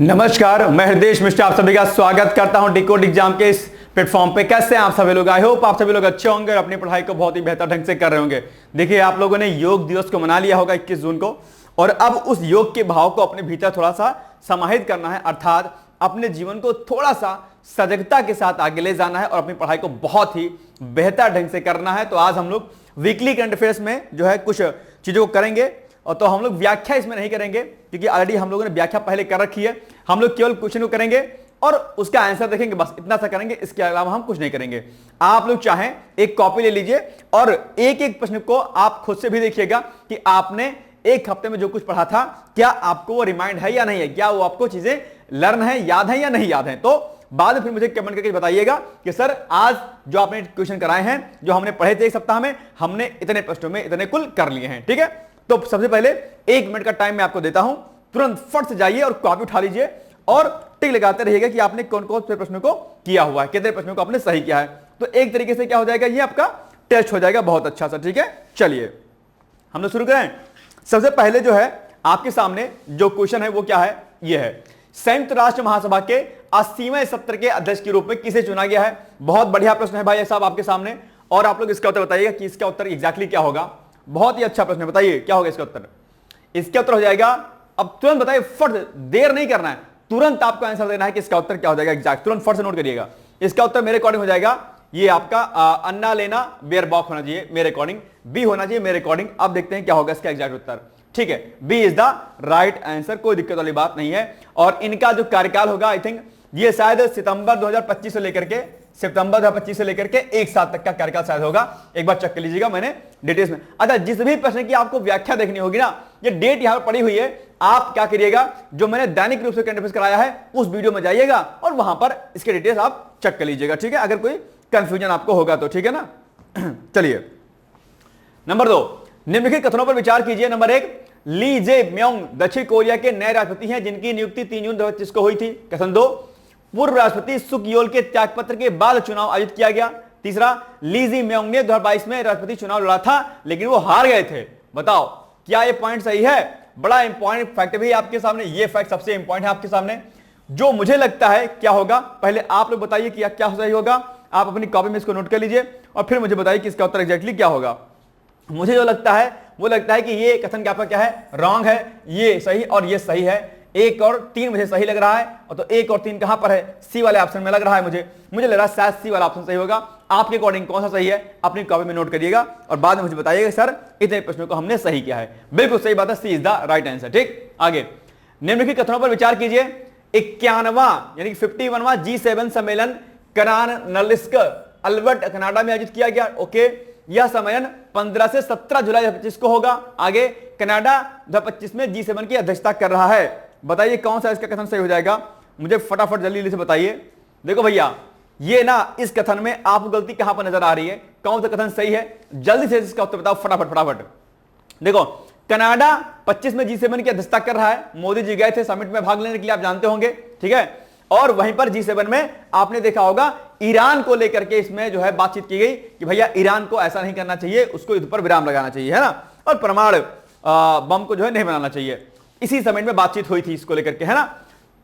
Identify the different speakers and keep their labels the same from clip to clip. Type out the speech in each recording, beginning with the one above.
Speaker 1: नमस्कार, मैं हृदय मिश्रा आप सभी का स्वागत करता हूं डिकोड एग्जाम के इस प्लेटफॉर्म पे। कैसे हैं आप सभी लोग? आई होप आप सभी लोग अच्छे होंगे और अपनी पढ़ाई को बहुत ही बेहतर ढंग से कर रहे होंगे। देखिए, आप लोगों ने योग दिवस को मना लिया होगा 21 जून को, और अब उस योग के भाव को अपने भीतर थोड़ा सा समाहित करना है, अर्थात अपने जीवन को थोड़ा सा सजगता के साथ आगे ले जाना है और अपनी पढ़ाई को बहुत ही बेहतर ढंग से करना है। तो आज हम लोग वीकली करंट अफेयर्स में जो है कुछ चीजों को करेंगे, और तो हम लोग व्याख्या इसमें नहीं करेंगे क्योंकि ऑलरेडी हम लोगों ने व्याख्या पहले कर रखी है। हम लोग केवल क्वेश्चन को करेंगे और उसका आंसर देखेंगे, बस इतना सा करेंगे, इसके अलावा हम कुछ नहीं करेंगे। आप लोग चाहें एक कॉपी ले लीजिए और एक एक प्रश्न को आप खुद से भी देखिएगा कि आपने एक हफ्ते में जो कुछ पढ़ा था क्या आपको वो रिमाइंड है या नहीं है, क्या वो आपको चीजें लर्न है, याद है या नहीं याद है। तो बाद में फिर मुझे कमेंट करके बताइएगा कि सर आज जो आपने क्वेश्चन कराए हैं, जो हमने पढ़े थे एक सप्ताह में, हमने इतने प्रश्नों में इतने कुल कर लिए हैं। ठीक है, तो सबसे पहले 1 मिनट का टाइम मैं आपको देता हूं, तुरंत फट से जाइए और कॉपी उठा लीजिए और टिक लगाते रहिएगा कि आपने कौन कौन से प्रश्नों को किया हुआ है, कितने प्रश्नों को आपने सही किया है। तो एक तरीके से क्या हो जाएगा, ये आपका टेस्ट हो जाएगा बहुत अच्छा सा। ठीक है, चलिए हम लोग शुरू करें। सबसे पहले जो है आपके सामने जो क्वेश्चन है वो क्या है, ये है, संयुक्त राष्ट्र महासभा के 80वें सत्र के अध्यक्ष के रूप में किसे चुना गया है। बहुत बढ़िया प्रश्न है भाई साहब आपके सामने, और आप लोग इसका उत्तर बताइएगा कि इसका उत्तर एग्जैक्टली क्या होगा। बहुत ही अच्छा प्रश्न है, बताइए क्या होगा इसका उत्तर। इसका उत्तर हो जाएगा, अब तुरंत बताइए, फट, देर नहीं करना है, तुरंत आपको आंसर देना है कि इसका उत्तर क्या हो जाएगा एग्जैक्ट, तुरंत फट से नोट करिएगा। इसका उत्तर मेरे अकॉर्डिंग हो जाएगा, ये आपका अन्ना लेना बेयर बॉक होना चाहिए मेरे अकॉर्डिंग, बी होना चाहिए मेरे अकॉर्डिंग। अब देखते हैं क्या होगा इसका एग्जैक्ट उत्तर। ठीक है, B is the right answer, कोई दिक्कत वाली बात नहीं है। और इनका जो कार्यकाल होगा, आई थिंक ये शायद सितंबर 2025 से लेकर के सितंबर 2025 से लेकर के 1 साल तक का कार्यकाल शायद होगा। एक बार चेक कर लीजिएगा, मैंने डिटेल्स में। अच्छा, जिस भी प्रश्न की आपको व्याख्या देखनी होगी ना, ये डेट यहां पर पड़ी हुई है, आप क्या करिएगा, जो मैंने दैनिक रूप से करंट अफेयर्स कराया है उस वीडियो में जाइएगा और वहां पर इसके डिटेल्स आप चेक कर लीजिएगा। ठीक है, अगर कोई कंफ्यूजन आपको होगा तो। ठीक है ना, चलिए नंबर 2, निम्नलिखित कथनों पर विचार कीजिए। नंबर 1, ली जे म्योंग दक्षिण कोरिया के नए राष्ट्रपति हैं जिनकी नियुक्ति 3 जून 2025 को हुई थी। कथन 2, पूर्व राष्ट्रपति सुक योल के त्यागपत्र के बाद चुनाव आयोजित किया गया। तीसरा, ली जी म्योंग ने 2022 में राष्ट्रपति चुनाव लड़ा था लेकिन वो हार गए थे। बताओ क्या ये पॉइंट सही है? बड़ा इंपॉर्टेंट फैक्ट भी आपके सामने, ये फैक्ट सबसे इंपॉर्टेंट है आपके सामने, जो मुझे लगता है क्या होगा। पहले आप लोग बताइए कि क्या सही होगा, आप अपनी कॉपी में इसको नोट कर लीजिए और फिर मुझे बताइए कि इसका उत्तर एग्जैक्टली क्या होगा। मुझे जो लगता है वो लगता है कि ये कथन क्या आपका क्या है, रॉन्ग है, ये सही और ये सही है। 1 और 3 मुझे सही लग रहा है, और तो 1 और 3 कहां पर है, सी वाले ऑप्शन में लग रहा है मुझे लग रहा है शायद सी वाला ऑप्शन सही होगा। आपके अकॉर्डिंग कौन सा सही है अपनी कॉपी में नोट करिएगा और बाद में मुझे बताइएगा सर इतने प्रश्नों को हमने सही किया है। बिल्कुल सही बात है, सी इज द राइट आंसर। ठीक, आगे निम्नलिखित कथनों पर विचार कीजिए। 51वां यानी 51वां G7 सम्मेलन करानलिस्क अल्बर्ट कनाडा में आयोजित किया गया। ओके, यह सम्मेलन 15 से 17 जुलाई 2025 को होगा। आगे, कनाडा 2025 में G7 की अध्यक्षता कर रहा है। बताइए कौन सा इसका कथन सही हो जाएगा, मुझे फटाफट जल्दी से बताइए। देखो भैया, ये ना इस कथन में आपको गलती कहां पर नजर आ रही है, कौन सा कथन सही है, जल्दी से इसका उत्तर बताओ फटाफट। देखो, कनाडा 25 में G7 की अध्यक्षता कर रहा है, मोदी जी गए थे समिट में भाग लेने के लिए, आप जानते होंगे। ठीक है, और वहीं पर G7 में आपने देखा होगा ईरान को लेकर के इसमें जो है बातचीत की गई कि भैया ईरान को ऐसा नहीं करना चाहिए, उसको युद्ध पर विराम लगाना चाहिए, है ना, और परमाणु बम को जो है नहीं बनाना चाहिए। इसी समिट में बातचीत हुई थी इसको लेकर के, है ना।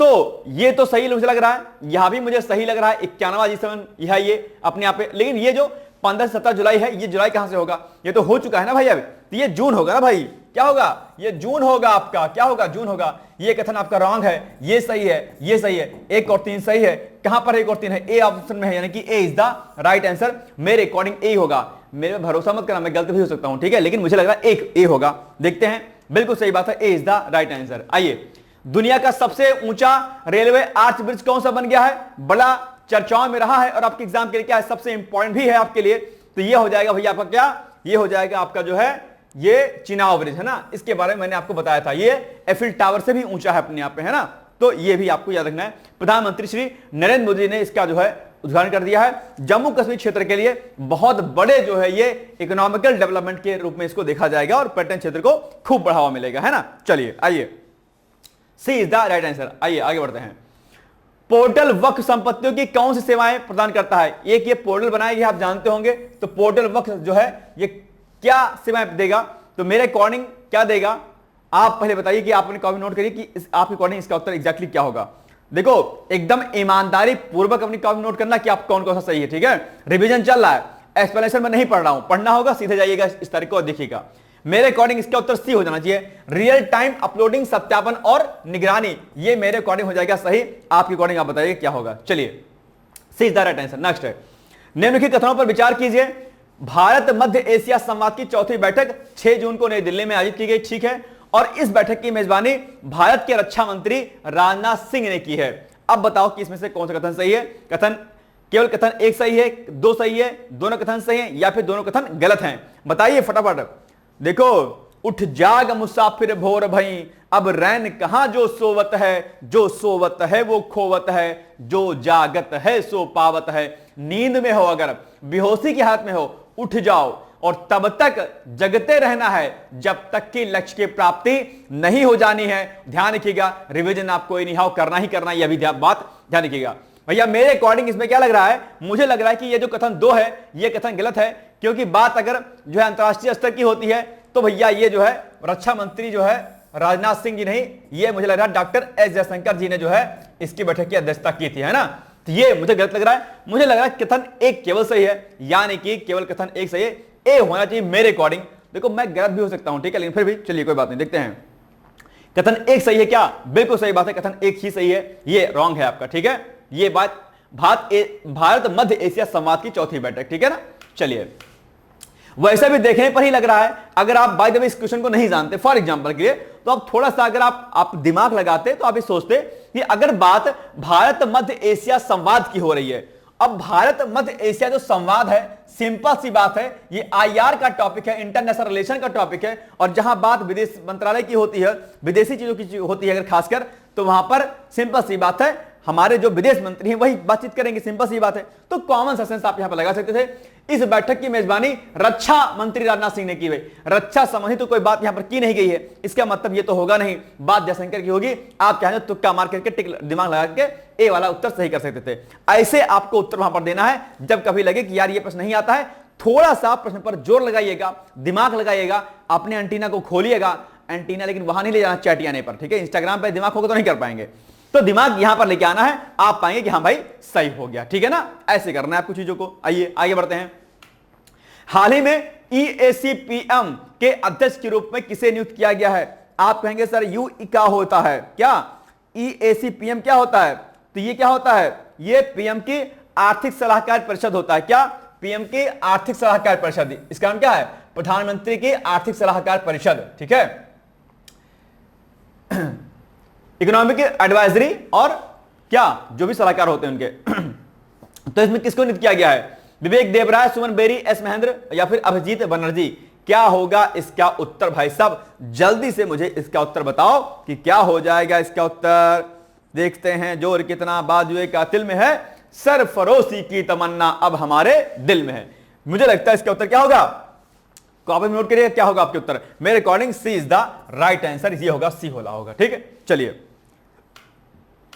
Speaker 1: तो ये तो सही मुझे लग रहा है, यहां भी मुझे सही लग रहा है, 51वां G7 यह है ये अपने आप पे। लेकिन ये जो 15 से 17 जुलाई है, ये जुलाई कहां से होगा, ये तो हो चुका है ना भाई, अब तो ये जून होगा ना भाई। क्या होगा, ये जून होगा आपका, क्या होगा, जून होगा। ये कथन आपका रॉन्ग है, ये सही है, ये सही है, 1 और 3 सही है। कहां पर 1 और 3 है, ए ऑप्शन में है, यानी कि ए इज द राइट आंसर। मेरे अकॉर्डिंग ए होगा, मेरे पे भरोसा मत करना, मैं गलत भी हो सकता हूं। ठीक है, लेकिन मुझे लग रहा है एक ए होगा, देखते हैं। बिल्कुल सही बात है, ए इज द राइट आंसर। आइए, दुनिया का सबसे ऊंचा रेलवे आर्च ब्रिज कौन सा बन गया है, बड़ा चर्चाओं में रहा है और आपके एग्जाम के लिए क्या है, सबसे इंपॉर्टेंट भी है आपके लिए। तो ये हो जाएगा भैया आपका क्या, ये हो जाएगा आपका जो है ये चिनाव ब्रिज, है ना। इसके बारे में मैंने आपको बताया था, ये एफिल टावर से भी ऊंचा है अपने आप पे, है ना। तो ये भी आपको याद रखना है। प्रधानमंत्री श्री नरेंद्र मोदी ने इसका जो है उद्घाटन कर दिया है। जम्मू कश्मीर क्षेत्र के लिए बहुत बड़े जो है ये इकोनॉमिकल डेवलपमेंट के रूप में इसको देखा जाएगा और पर्यटन क्षेत्र को खूब बढ़ावा मिलेगा, है ना। चलिए आइए, सी इज द राइट आंसर। आइए आगे बढ़ते हैं। पोर्टल वक्फ संपत्तियों की कौन सी सेवाएं प्रदान करता है। एक ये पोर्टल बनाया गया, आप जानते होंगे। तो पोर्टल वक्फ जो है ये क्या सेवाएं देगा, तो मेरे अकॉर्डिंग क्या देगा, आप पहले बताइए कि आपने कॉपी नोट करिए कि आपके अकॉर्डिंग इसका उत्तर एग्जैक्टली क्या होगा। देखो एकदम ईमानदारी पूर्वक अपनी कॉपी नोट करना कि आप कौन कौन सा सही है, ठीक है। रिवीजन चल रहा है, एक्सप्लेनेशन में नहीं पढ़ रहा हूं, पढ़ना होगा सीधे जाइएगा इस तारीख को देखिएगा। मेरे अकॉर्डिंग इसका उत्तर सी हो जाना चाहिए, रियल टाइम अपलोडिंग, सत्यापन और निगरानी, ये मेरे अकॉर्डिंग हो जाएगा सही। आपके अकॉर्डिंग आप बताइए क्या होगा। चलिए C is the right answer. Next है, निम्नलिखित कथनों पर विचार कीजिए। भारत मध्य एशिया संवाद की चौथी बैठक 6 जून को नई दिल्ली में आयोजित की गई, ठीक है, और इस बैठक की मेजबानी भारत के रक्षा मंत्री राजनाथ सिंह ने की है। अब बताओ कि इसमें से कौन सा कथन सही है। कथन केवल कथन एक सही है, दो सही है, दोनों कथन सही है, या फिर दोनों कथन गलत हैं, बताइए फटाफट। देखो, उठ जाग मुसाफिर भोर भई, अब रैन कहां जो सोवत है, जो सोवत है वो खोवत है, जो जागत है सो पावत है। नींद में हो, अगर बेहोशी की हालत में हो, उठ जाओ और तब तक जगते रहना है जब तक कि लक्ष्य की प्राप्ति नहीं हो जानी है। ध्यान रखिएगा, रिवीजन आपको एनीहाउ करना ही करना, यह भी बात ध्यान रखिएगा। भैया मेरे अकॉर्डिंग इसमें क्या लग रहा है, मुझे लग रहा है कि ये जो कथन 2 है ये कथन गलत है, क्योंकि बात अगर जो है अंतरराष्ट्रीय स्तर की होती है तो भैया ये जो है रक्षा मंत्री जो है राजनाथ सिंह जी नहीं, ये मुझे लग रहा है डॉक्टर एस जयशंकर जी ने जो है इसकी बैठक की अध्यक्षता की थी, है ना। तो ये मुझे गलत लग रहा है। मुझे लग रहा है कथन 1 केवल सही है, यानी कि केवल कथन 1 सही है, ए होना चाहिए मेरे अकॉर्डिंग। देखो मैं गलत भी हो सकता हूं, ठीक है, लेकिन फिर भी चलिए कोई बात नहीं, देखते हैं। कथन 1 सही है क्या? बिल्कुल सही बात है, कथन 1 ही सही है, ये रॉन्ग है आपका, ठीक है। ये बात भारत मध्य एशिया संवाद की चौथी बैठक, ठीक है ना। चलिए, वैसे भी देखने पर ही लग रहा है, अगर आप बाय द वे इस क्वेश्चन को नहीं जानते फॉर एग्जांपल के लिए, तो आप थोड़ा सा अगर आप दिमाग लगाते तो आप ये सोचते कि अगर बात भारत मध्य एशिया संवाद की हो रही है, अब भारत मध्य एशिया जो संवाद है, सिंपल सी बात है, ये आईआर का टॉपिक है, इंटरनेशनल रिलेशन का टॉपिक है, और जहां बात विदेश मंत्रालय की होती है, विदेशी चीजों की होती है अगर खासकर, तो वहां पर सिंपल सी बात है हमारे जो विदेश मंत्री हैं वही बातचीत करेंगे, सिंपल सी बात है। तो कॉमन सेंस आप यहां पर लगा सकते थे। इस बैठक की मेजबानी रक्षा मंत्री राजनाथ सिंह ने की है, रक्षा संबंधी तो कोई बात यहां पर की नहीं गई है, इसका मतलब ये तो होगा नहीं, बात जयशंकर की होगी। आप चाहें तो तुक्का मार करके टिक दिमाग लगा के ए वाला उत्तर सही कर सकते थे। ऐसे आपको उत्तर वहां पर देना है जब कभी लगे कि यार ये प्रश्न नहीं आता है, थोड़ा सा प्रश्न पर जोर लगाइएगा, दिमाग लगाइएगा, अपने एंटीना को खोलिएगा। एंटीना लेकिन वहां नहीं ले जाना चैटियाने पर, ठीक है, इंस्टाग्राम पर दिमाग होगा तो नहीं कर पाएंगे, तो दिमाग यहां पर लेके आना है, आप पाएंगे कि हाँ भाई सही हो गया, ठीक है ना। ऐसे करना है आपको चीजों को। आइए आगे बढ़ते हैं। हाल ही में ईएसीपीएम के अध्यक्ष के रूप में किसे नियुक्त किया गया है? आप कहेंगे सर यू क्या होता है, क्या ईएसीपीएम क्या होता है? तो ये क्या होता है, ये पीएम की आर्थिक सलाहकार परिषद होता है। क्या? पीएम की आर्थिक सलाहकार परिषद, इसका नाम क्या है? प्रधानमंत्री की आर्थिक सलाहकार परिषद, ठीक है। इकोनॉमिक एडवाइजरी और क्या जो भी सलाहकार होते हैं उनके। तो इसमें किसको नियुक्त किया गया है? विवेक देवराय, सुमन बेरी, एस महेंद्र या फिर अभिजीत बनर्जी? क्या होगा इसका उत्तर भाई साहब? जल्दी से मुझे इसका उत्तर बताओ कि क्या हो जाएगा इसका उत्तर। देखते हैं, जोर कितना बाजुए कातिल में है, सरफरोशी की तमन्ना अब हमारे दिल में है। मुझे लगता है इसका उत्तर क्या होगा, कॉपी में नोट करिए क्या होगा आपके उत्तर। मेरे according C is the right answer, ये होगा सी होला होगा, ठीक है। चलिए,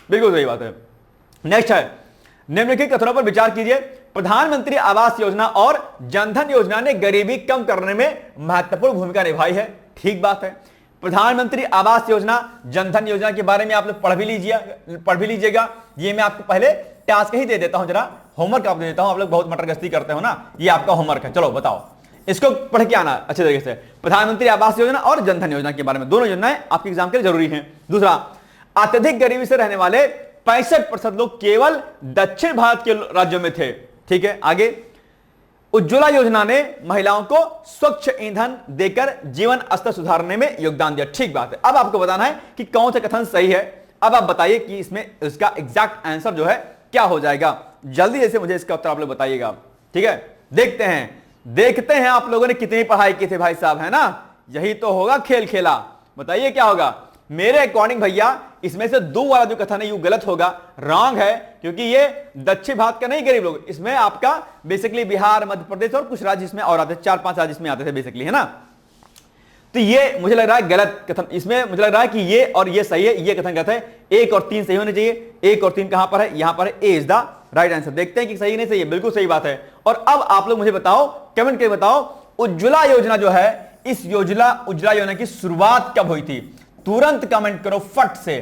Speaker 1: बिल्कुल सही बात है। नेक्स्ट है, निम्नलिखित कथनों पर विचार कीजिए। प्रधानमंत्री आवास योजना और जनधन योजना ने गरीबी कम करने में महत्वपूर्ण भूमिका निभाई है, ठीक बात है। प्रधानमंत्री आवास योजना, जनधन योजना के बारे में आप लोग पढ़ भी लीजिएगा। ये मैं आपको पहले टास्क ही दे देता हूं, जरा होमवर्क आप दे देता हूं, आप लोग बहुत मटरगश्ती करते हो ना, ये आपका होमवर्क है। चलो बताओ, इसको पढ़ के आना अच्छे तरीके से। प्रधानमंत्री आवास योजना और जनधन योजना के बारे में, दोनों योजनाएं आपके एग्जाम के लिए जरूरी हैं। दूसरा, अत्यधिक गरीबी से रहने वाले 65% लोग केवल दक्षिण भारत के राज्यों में थे, ठीक है। आगे, उज्ज्वला योजना ने महिलाओं को स्वच्छ ईंधन देकर जीवन स्तर सुधारने में योगदान दिया, ठीक बात है। अब आपको बताना है कि कौन सा कथन सही है। अब आप बताइए कि इसमें इसका एग्जैक्ट आंसर जो है क्या हो जाएगा। जल्दी से मुझे इसका उत्तर आप लोग बताइएगा, ठीक है। देखते हैं आप लोगों ने कितनी पढ़ाई की थी भाई साहब, है ना। यही तो होगा खेल खेला। बताइए क्या होगा। मेरे अकॉर्डिंग भैया इसमें से 2 वाला जो कथन है ये गलत होगा, रॉन्ग है, क्योंकि ये दक्षिण भारत का नहीं गरीब लोग, इसमें आपका बेसिकली बिहार, मध्य प्रदेश और कुछ राज्य इसमें और आते थे, 4-5 राज्य इसमें आते थे बेसिकली, है ना। तो ये मुझे लग रहा है गलत कथन, इसमें मुझे लग रहा है कि ये और ये सही है, ये कथन गलत है। 1 और 3 सही होने चाहिए। 1 और 3 कहां पर है? यहां पर है, ए इज द राइट आंसर। देखते हैं कि सही नहीं सही है, बिल्कुल सही बात है। और अब आप लोग मुझे बताओ, कमेंट करके बताओ, उज्ज्वला योजना जो है इस योजना उज्ज्वला योजना की शुरुआत कब हुई थी? तुरंत कमेंट करो फट से।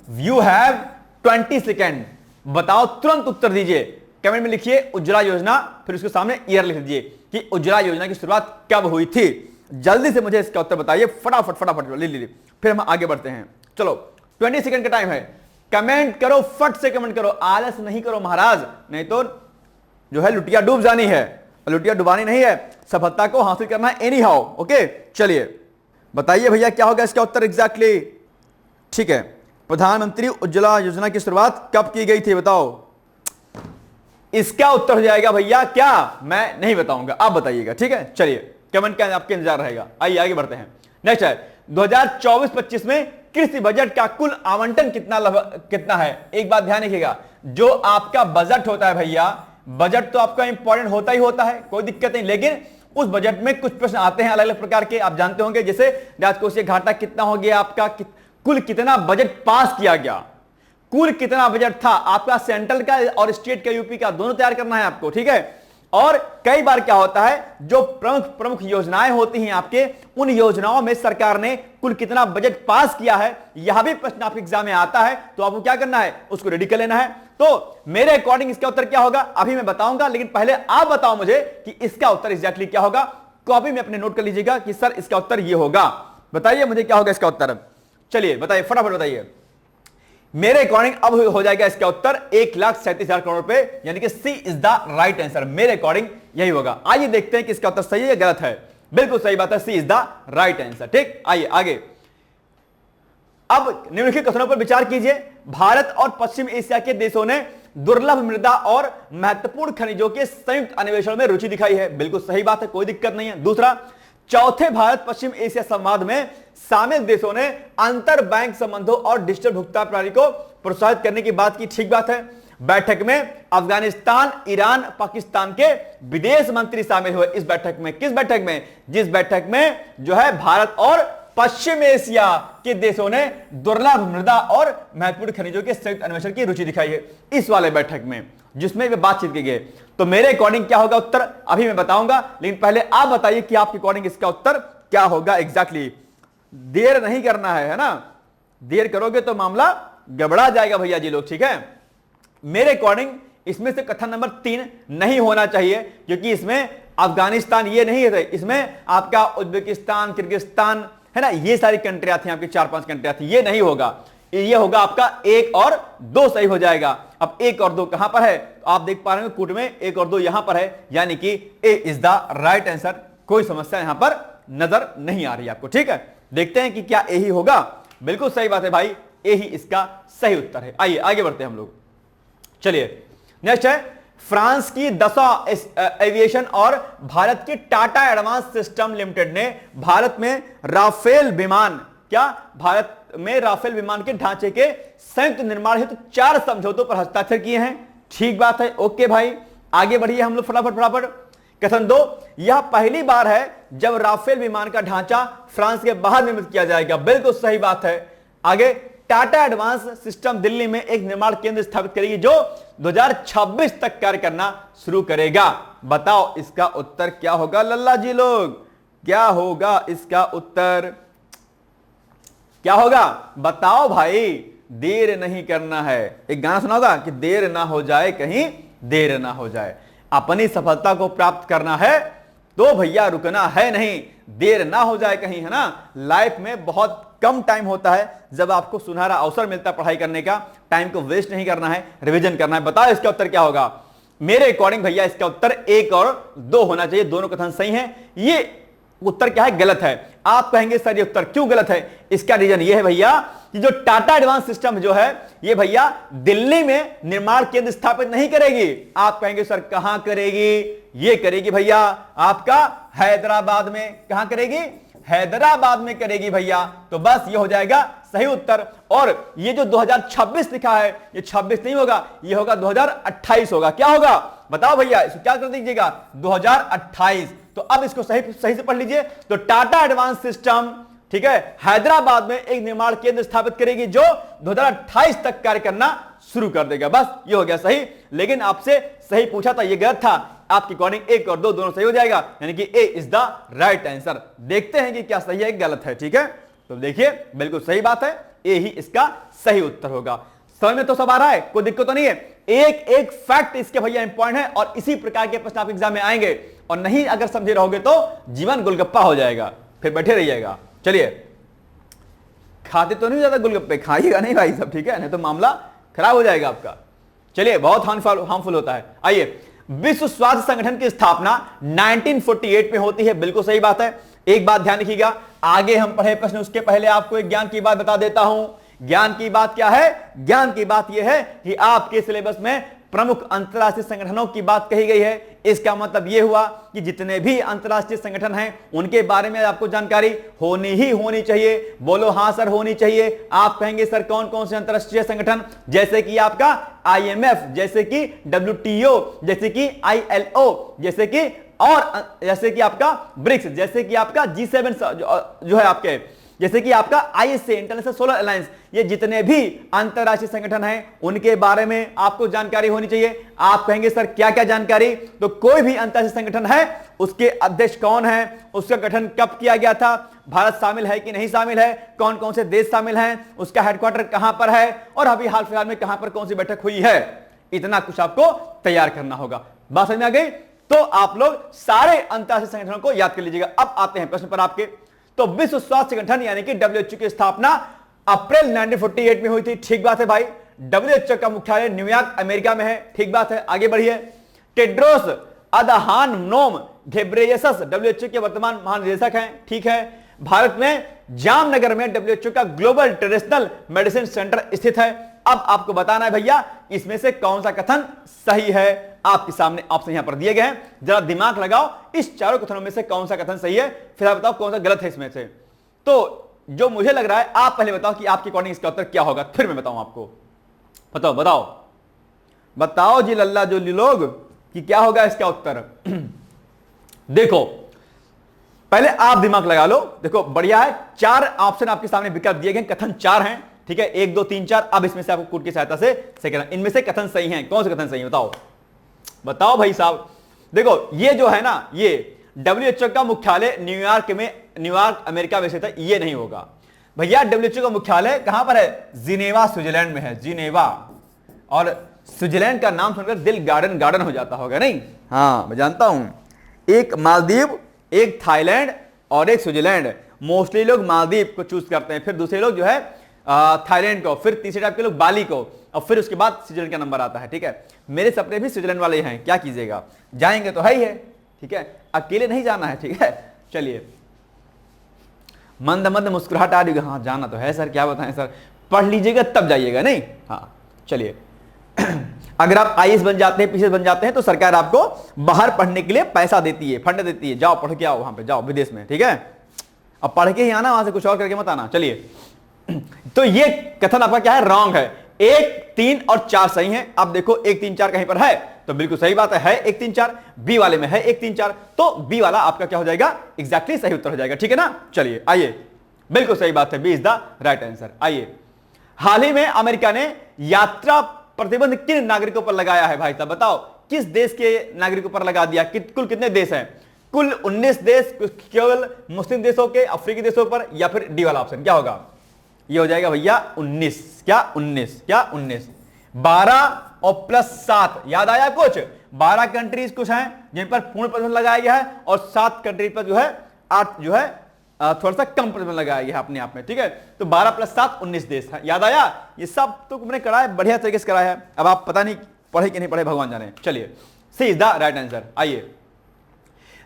Speaker 1: यू हैव 20 सेकेंड, बताओ, तुरंत उत्तर दीजिए। कमेंट में लिखिए उज्ज्वला योजना, फिर उसके सामने ईयर लिख दीजिए कि उज्ज्वला योजना की शुरुआत कब हुई थी। जल्दी से मुझे इसका उत्तर बताइए, फटाफट फटाफट ली फिर हम आगे बढ़ते हैं। चलो 20 सेकंड का टाइम है, कमेंट करो, फट से कमेंट करो, आलस नहीं करो महाराज, नहीं तो जो है लुटिया डूब जानी है। लुटिया डुबानी नहीं है, सफलता को हासिल करना है एनी हाउ। ओके, चलिए बताइए भैया क्या होगा इसका उत्तर एग्जैक्टली। ठीक है, प्रधानमंत्री उज्ज्वला योजना की शुरुआत कब की गई थी बताओ। इसका उत्तर हो जाएगा भैया क्या, मैं नहीं बताऊंगा, आप बताइएगा। ठीक है, चलिए कमेंट का आपके इंतजार रहेगा। आइए आगे बढ़ते हैं। नेक्स्ट है 2024-25 में कृषि बजट का कुल आवंटन कितना है। एक बात ध्यान रखिएगा, जो आपका बजट होता है भैया, बजट तो आपका इंपॉर्टेंट होता ही होता है, कोई दिक्कत नहीं, लेकिन उस बजट में कुछ प्रश्न आते हैं अलग अलग प्रकार के, आप जानते होंगे, जैसे राजकोषीय घाटा कितना हो गया आपका, कुल कितना बजट पास किया गया, कुल कितना बजट था आपका, सेंट्रल का और स्टेट का, यूपी का, दोनों तैयार करना है आपको। ठीक है, और कई बार क्या होता है, जो प्रमुख योजनाएं होती हैं आपके, उन योजनाओं में सरकार ने कुल कितना बजट पास किया है, यह भी प्रश्न आपके एग्जाम में आता है, तो आपको क्या करना है, उसको रेडी कर लेना है। तो मेरे अकॉर्डिंग इसका उत्तर क्या होगा अभी मैं बताऊंगा, लेकिन पहले आप बताओ मुझे कि इसका उत्तर एग्जैक्टली क्या होगा। कॉपी में अपने नोट कर लीजिएगा कि सर इसका उत्तर ये होगा। बताइए मुझे क्या होगा इसका उत्तर, चलिए बताइए, फटाफट बताइए। मेरे अकॉर्डिंग अब हो जाएगा इसका उत्तर 1,37,000 करोड़ रुपए, यानी कि सी इज द राइट आंसर। मेरे अकॉर्डिंग यही होगा। आइए देखते हैं कि इसका उत्तर सही है या गलत है। बिल्कुल सही बात है, सी इज द राइट आंसर। ठीक, आइए आगे। अब निम्नलिखित क्वेश्चनों पर विचार कीजिए। भारत और पश्चिम एशिया के देशों ने दुर्लभ मृदा और महत्वपूर्ण खनिजों के संयुक्त अन्वेषण में रुचि दिखाई है। बिल्कुल सही बात है, कोई दिक्कत नहीं है। दूसरा, चौथे भारत पश्चिम एशिया संवाद में शामिल देशों ने अंतर बैंक संबंधों और डिजिटल भुगतान प्रणाली को प्रोत्साहित करने की बात की। ठीक बात है। बैठक में अफगानिस्तान, ईरान, पाकिस्तान के विदेश मंत्री शामिल हुए। इस बैठक में, किस बैठक में, जिस बैठक में जो है भारत और पश्चिम एशिया के देशों ने दुर्लभ मृदा और महत्वपूर्ण खनिजों के संयुक्त अन्वेषण की रुचि दिखाई है, इस वाले बैठक में जिसमें वे बातचीत की गई। तो मेरे अकॉर्डिंग क्या होगा उत्तर अभी मैं बताऊंगा, लेकिन पहले आप बताइए कि आपके अकॉर्डिंग इसका उत्तर क्या होगा एग्जैक्टली। देर नहीं करना है ना, देर करोगे तो मामला गड़बड़ा जाएगा भैया जी लोग। ठीक है, मेरे अकॉर्डिंग इसमें से कथन नंबर 3 नहीं होना चाहिए, क्योंकि इसमें अफगानिस्तान ये नहीं है, इसमें आपका उज्बेकिस्तान, किर्गिस्तान है ना, ये सारी कंट्रियां थी आपकी, 4-5 कंट्रियां थी, ये नहीं होगा। ये होगा आपका 1 और 2 सही हो जाएगा। अब 1 और 2 कहां पर है, तो आप देख पा रहे हैं कूट में 1 और 2 यहां पर है, यानी कि ए इज द राइट आंसर। कोई समस्या यहां पर नजर नहीं आ रही आपको। ठीक है, देखते हैं कि क्या ए ही होगा। बिल्कुल सही बात है भाई, ए ही इसका सही उत्तर है। आइए आगे बढ़ते हैं हम लोग। चलिए नेक्स्ट है, फ्रांस की दसॉ एविएशन और भारत की टाटा एडवांस सिस्टम लिमिटेड ने भारत में राफेल विमान, क्या भारत में राफेल विमान के ढांचे के संयुक्त निर्माण हेतु 4 समझौतों पर हस्ताक्षर किए हैं। ठीक बात है, ओके भाई, आगे बढ़िए हम लोग फटाफट फटाफट। कथन 2, यह पहली बार है जब राफेल विमान का ढांचा फ्रांस के बाहर निर्मित किया जाएगा। बिल्कुल सही बात है। आगे, टाटा एडवांस सिस्टम दिल्ली में एक निर्माण केंद्र स्थापित करेगी जो 2026 तक कार्य करना शुरू करेगा। बताओ इसका उत्तर क्या होगा लल्ला जी लोग, क्या होगा इसका उत्तर, क्या होगा बताओ भाई। देर नहीं करना है, एक गाना सुना होगा कि देर ना हो जाए कहीं देर ना हो जाए। अपनी सफलता को प्राप्त करना है तो भैया रुकना है नहीं, देर ना हो जाए कहीं, है ना। लाइफ में बहुत कम टाइम होता है जब आपको सुनहरा अवसर मिलता है पढ़ाई करने का, टाइम को वेस्ट नहीं करना है, रिवीजन करना है। बताओ इसका उत्तर क्या होगा। मेरे अकॉर्डिंग भैया इसका उत्तर 1 और 2 होना चाहिए, दोनों कथन सही हैं। ये उत्तर क्या है, गलत है। आप कहेंगे सर ये उत्तर क्यों गलत है, इसका रीजन ये है भैया कि जो टाटा एडवांस सिस्टम जो है ये भैया दिल्ली में निर्माण केंद्र स्थापित नहीं करेगी। आप कहेंगे सर कहां करेगी, ये करेगी भैया आपका हैदराबाद में। कहां करेगी, हैदराबाद में करेगी भैया। तो बस ये हो जाएगा सही उत्तर। और ये जो 2026 लिखा है, ये 26 नहीं होगा, ये होगा 2028 होगा। क्या होगा बताओ भैया, इसको क्या कर दीजिएगा 2028। तो अब इसको सही से पढ़ लीजिए। तो टाटा एडवांस सिस्टम, ठीक है, हैदराबाद में एक निर्माण केंद्र स्थापित करेगी जो 2028 तक कार्य करना शुरू कर देगा। बस ये हो गया सही। लेकिन आपसे सही पूछा था, ये गलत था, आपके अकॉर्डिंग 1 और 2 दोनों सही हो जाएगा, यानी कि ए इज द राइट आंसर। देखते हैं कि क्या सही है गलत है। ठीक है, तो देखिए बिल्कुल सही बात है, ए ही इसका सही उत्तर होगा। समझ में तो सब आ रहा है, कोई दिक्कत तो नहीं है। एक एक फैक्ट इसके भैया इंपॉर्टेंट है और इसी प्रकार के प्रश्न आप एग्जाम में आएंगे, और नहीं अगर समझे रहोगे तो जीवन गोलगप्पा हो जाएगा, फिर बैठे रहिएगा। चलिए, खाते तो नहीं ज्यादा गोलगप्पे, खाइएगा नहीं भाई सब, ठीक है, नहीं तो मामला खराब हो जाएगा आपका। चलिए, बहुत हार्मफुल होता है। आइए, विश्व स्वास्थ्य संगठन की स्थापना 1948 में होती है, बिल्कुल सही बात है। एक बात ध्यान रखिएगा, आगे हम पढ़े प्रश्न उसके पहले आपको एक ज्ञान की बात बता देता हूं। ज्ञान की बात क्या है? ज्ञान की बात यह है कि आपके सिलेबस में प्रमुख अंतरराष्ट्रीय संगठनों की बात कही गई है। इसका मतलब यह हुआ कि जितने भी अंतरराष्ट्रीय संगठन हैं उनके बारे में आपको जानकारी होनी ही होनी चाहिए। बोलो हां सर, होनी चाहिए। आप कहेंगे सर कौन कौन से अंतरराष्ट्रीय संगठन? जैसे कि आपका IMF, जैसे कि WTO, जैसे कि ILO, जैसे कि आपका ब्रिक्स, जैसे कि आपका G7 जो है आपके, जैसे कि आपका ISA इंटरनेशनल सोलर अलायंस। ये जितने भी अंतरराष्ट्रीय संगठन हैं उनके बारे में आपको जानकारी होनी चाहिए। आप कहेंगे सर क्या क्या जानकारी? तो कोई भी अंतरराष्ट्रीय संगठन है, उसके अध्यक्ष कौन है, उसका गठन कब किया गया था, भारत शामिल है कि नहीं शामिल है, कौन कौन से देश शामिल हैं, उसका हेडक्वार्टर कहां पर है, और अभी हाल फिलहाल में कहां पर कौन सी बैठक हुई है। इतना कुछ आपको तैयार करना होगा। बात समझ में आ गई? तो आप लोग सारे अंतरराष्ट्रीय संगठनों को याद कर लीजिएगा। अब आते हैं प्रश्न पर आपके। तो विश्व स्वास्थ्य संगठन यानी कि WHO की स्थापना अप्रैल 1948 में हुई थी। ठीक बात है भाई। WHO का मुख्यालय न्यूयॉर्क अमेरिका में है। ठीक बात है, आगे बढ़िए। टेड्रोस अदहानोम घेब्रेयेसस WHO के वर्तमान महानिदेशक हैं। ठीक है। भारत में जामनगर में WHO का ग्लोबल ट्रेडिशनल मेडिसिन सेंटर स्थित है। अब आपको बताना है भैया इसमें से कौन सा कथन सही है। आपके सामने ऑप्शन यहां पर दिए गए हैं, जरा दिमाग लगाओ, इस चारों कथनों में से कौन सा कथन सही है, फिर आप बताओ कौन सा गलत है इसमें से। तो जो मुझे लग रहा है, आप पहले बताओ कि आपके अकॉर्डिंग इसका उत्तर क्या होगा, फिर मैं बताऊं आपको। बताओ बताओ बताओ जी लल्ला जो लोग कि क्या होगा इसका उत्तर। देखो पहले आप दिमाग लगा लो। देखो बढ़िया है, 4 ऑप्शन आपके सामने विकल्प दिए गए, कथन 4 हैं। ठीक है, 1 2 3 4। अब इसमें से आपको कोड की सहायता से सेकंड, इनमें से कथन सही हैं, कौन से कथन सही है बताओ, बताओ भाई साहब। देखो ये जो है ना, ये WHO का मुख्यालय न्यूयॉर्क अमेरिका में स्थित है, ये नहीं होगा भैया। WHO का मुख्यालय कहां पर है? जिनेवा स्विट्जरलैंड में है, जिनेवा। और स्विट्जरलैंड का नाम सुनकर दिल गार्डन हो जाता होगा, नहीं? हाँ मैं जानता हूं। एक मालदीव, एक थाईलैंड और एक स्विट्जरलैंड। मोस्टली लोग मालदीव को चूज करते हैं, फिर दूसरे लोग जो है थाईलैंड को, फिर तीसरे टाइप के लोग बाली को, और फिर उसके बाद स्विट्जरलैंड का नंबर आता है। ठीक है, मेरे सपने भी स्विट्जरलैंड वाले हैं, क्या कीजिएगा, जाएंगे तो है ही है। ठीक है, अकेले नहीं जाना है। ठीक है, चलिए। मंद मंद मुस्कुराहट आ रही है, हाँ जाना तो है सर, क्या बताएं सर, पढ़ लीजिएगा तब जाइएगा, नहीं? हाँ चलिए। अगर आप IAS बन जाते हैं, PCS बन जाते हैं, तो सरकार आपको बाहर पढ़ने के लिए पैसा देती है, फंड देती है, जाओ पढ़ के आओ, वहां पे जाओ विदेश में। ठीक है, अब पढ़ के ही आना, वहां से कुछ और करके मत आना। चलिए, तो ये कथन आपका क्या है? रॉन्ग है। 1 3 और 4 सही है। अब देखो 1 3 4 कहीं पर है तो बिल्कुल सही बात है 1 3 4। बी वाले में है 1 3 4, तो बी वाला आपका क्या हो जाएगा? एग्जैक्टली सही उत्तर हो जाएगा। ठीक है ना? चलिए आइए, बिल्कुल सही बात है, B is the right answer. आइए, हाल ही में अमेरिका ने यात्रा प्रतिबंध किन नागरिकों पर लगाया है? भाई साहब बताओ, किस देश के नागरिकों पर लगा दिया? कुल कितने देश हैं? कुल 19 देश, केवल मुस्लिम देशों के, अफ्रीकी देशों पर, या फिर डी वाला ऑप्शन क्या होगा? ये हो जाएगा भैया 19। क्या 19? क्या 19? 12 और प्लस 7, याद आया कुछ? 12 कंट्रीज कुछ हैं जिन पर पूर्ण प्रतिबंध लगाया गया है, और 7 कंट्रीज पर जो है 8 जो है थोड़ा सा कम प्रतिबंध लगाया गया है अपने आप में। ठीक है, तो 12 प्लस 7 19 देश है। याद आया? ये सब तो मैंने कराया है, बढ़िया तरीके से कराया है। अब आप पता नहीं पढ़े कि नहीं पढ़े, भगवान जाने। चलिए, C is the right answer. आइए,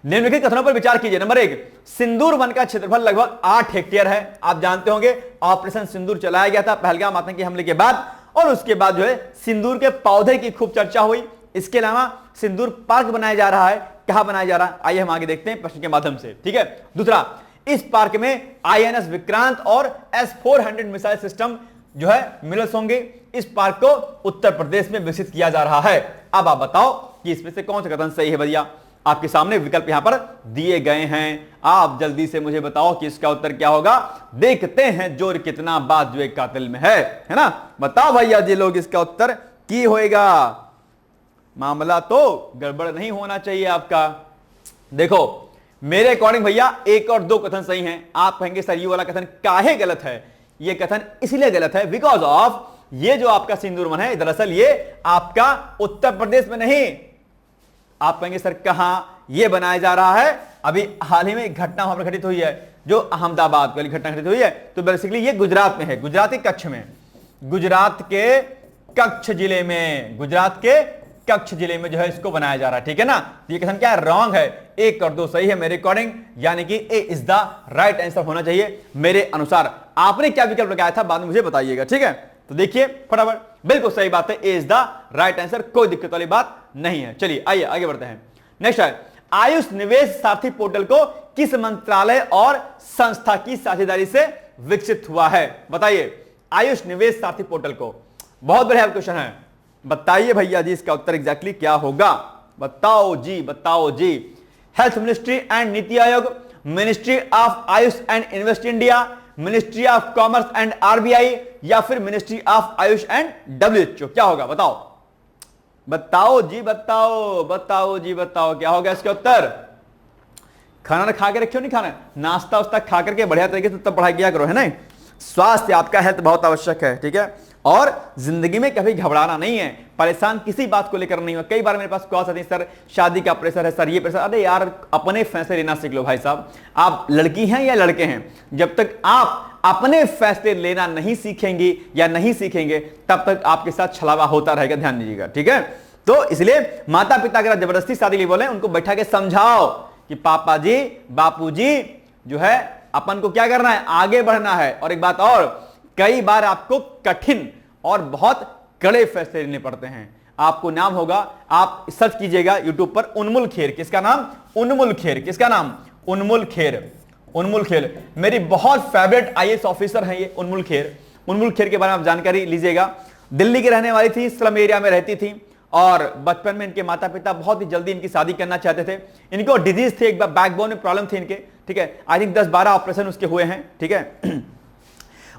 Speaker 1: निम्नलिखित कथनों पर विचार कीजिए। नंबर 1, सिंदूर वन का क्षेत्रफल लगभग 8 हेक्टेयर है। आप जानते होंगे ऑपरेशन सिंदूर चलाया गया था पहलगाम आतंकी हमले के बाद, और उसके बाद जो है सिंदूर के पौधे की खूब चर्चा हुई। इसके अलावा सिंदूर पार्क बनाया जा रहा है। कहां बनाया जा रहा है? आइए हम आगे देखते हैं प्रश्न के माध्यम से। ठीक है, दूसरा, इस पार्क में INS विक्रांत और S-400 मिसाइल सिस्टम जो है मिलस होंगे। इस पार्क को उत्तर प्रदेश में विकसित किया जा रहा है। अब आप बताओ कि इसमें से कौन सा कथन सही है भैया? आपके सामने विकल्प यहां पर दिए गए हैं, आप जल्दी से मुझे बताओ कि इसका उत्तर क्या होगा। देखते हैं जोर कितना बाजुए कातिल में है ना? बताओ भैया जी लोग, इसका उत्तर की होएगा? मामला तो गड़बड़ नहीं होना चाहिए आपका। देखो मेरे अकॉर्डिंग भैया 1 और 2 कथन सही हैं। आप कहेंगे सर ये वाला कथन काहे गलत है? ये कथन इसलिए गलत है बिकॉज ऑफ ये जो आपका सिंदूर वन है दरअसल ये आपका उत्तर प्रदेश में नहीं, आप कहेंगे सर कहां ये बनाया जा रहा है? अभी हाल ही में एक घटना वहां पर घटित हुई है, जो अहमदाबाद वाली घटना घटित हुई है, तो बेसिकली ये गुजरात में है, गुजरात के कच्छ में, गुजरात के कच्छ जिले में, गुजरात के कच्छ जिले में जो है इसको बनाया जा रहा है, ठीक है ना। तो ये कथन क्या है? रॉन्ग है। 1 और 2 सही है मेरे अकॉर्डिंग, यानी कि ए इज द राइट आंसर होना चाहिए मेरे अनुसार। आपने क्या विकल्प लगाया था बाद में मुझे बताइएगा, ठीक है। तो देखिए फटाफट, बिल्कुल सही बात है, ए इज द राइट आंसर, कोई दिक्कत वाली बात नहीं है। चलिए आइए आगे बढ़ते हैं। नेक्स्ट है आयुष निवेश सारथी पोर्टल को किस मंत्रालय और संस्था की साझेदारी से विकसित हुआ है? बताइए आयुष निवेश सारथी पोर्टल को। बहुत बढ़िया क्वेश्चन है, बताइए भैया जी इसका उत्तर एग्जैक्टली क्या होगा? बताओ जी, बताओ जी। Health ministry and NITI Aayog, ministry of Ayush and invest India, ministry of commerce and RBI, या फिर ministry of Ayush and WHO? क्या होगा बताओ, बताओ जी, बताओ, बताओ जी, बताओ क्या होगा इसका उत्तर? खाना खा के रखियो, नहीं खाना, नाश्ता वास्ता खा करके बढ़िया तरीके से तब पढ़ाई किया करो, है ना। स्वास्थ्य आपका हेल्थ बहुत आवश्यक है, ठीक है। और जिंदगी में कभी घबराना नहीं है, परेशान किसी बात को लेकर नहीं हो। कई बार मेरे पास कॉल्स आती है, सर शादी का प्रेशर है, सर ये प्रेशर। अरे यार अपने फैसले लेना सीख लो भाई साहब। आप लड़की हैं या लड़के हैं, जब तक आप अपने फैसले लेना नहीं सीखेंगे या नहीं सीखेंगे तब तक आपके साथ छलावा होता रहेगा, ध्यान दीजिएगा, ठीक है। तो इसलिए माता पिता अगर जबरदस्ती शादी के लिए बोले, उनको बैठा के समझाओ कि पापा जी बापू जी जो है अपन को क्या करना है, आगे बढ़ना है। और एक बात और, कई बार आपको कठिन और बहुत कड़े फैसले लेने पड़ते हैं। आपको नाम होगा, आप सर्च कीजिएगा यूट्यूब पर, उन्मुल खेर। किसका नाम? उन्मुल खेर। किसका नाम? उन्मुल खेर। उन्मुल खेर मेरी बहुत फेवरेट आईएएस ऑफिसर हैं ये उन्मुल खेर। उन्मुल खेर के बारे में आप जानकारी लीजिएगा। दिल्ली की रहने वाली थी, स्लम एरिया में रहती थी, और बचपन में इनके माता पिता बहुत ही जल्दी इनकी शादी करना चाहते थे। इनको डिजीज थी, एक बार बैकबोन में प्रॉब्लम थी इनके, ठीक है। आई थिंक 10-12 ऑपरेशन उसके हुए हैं, ठीक है।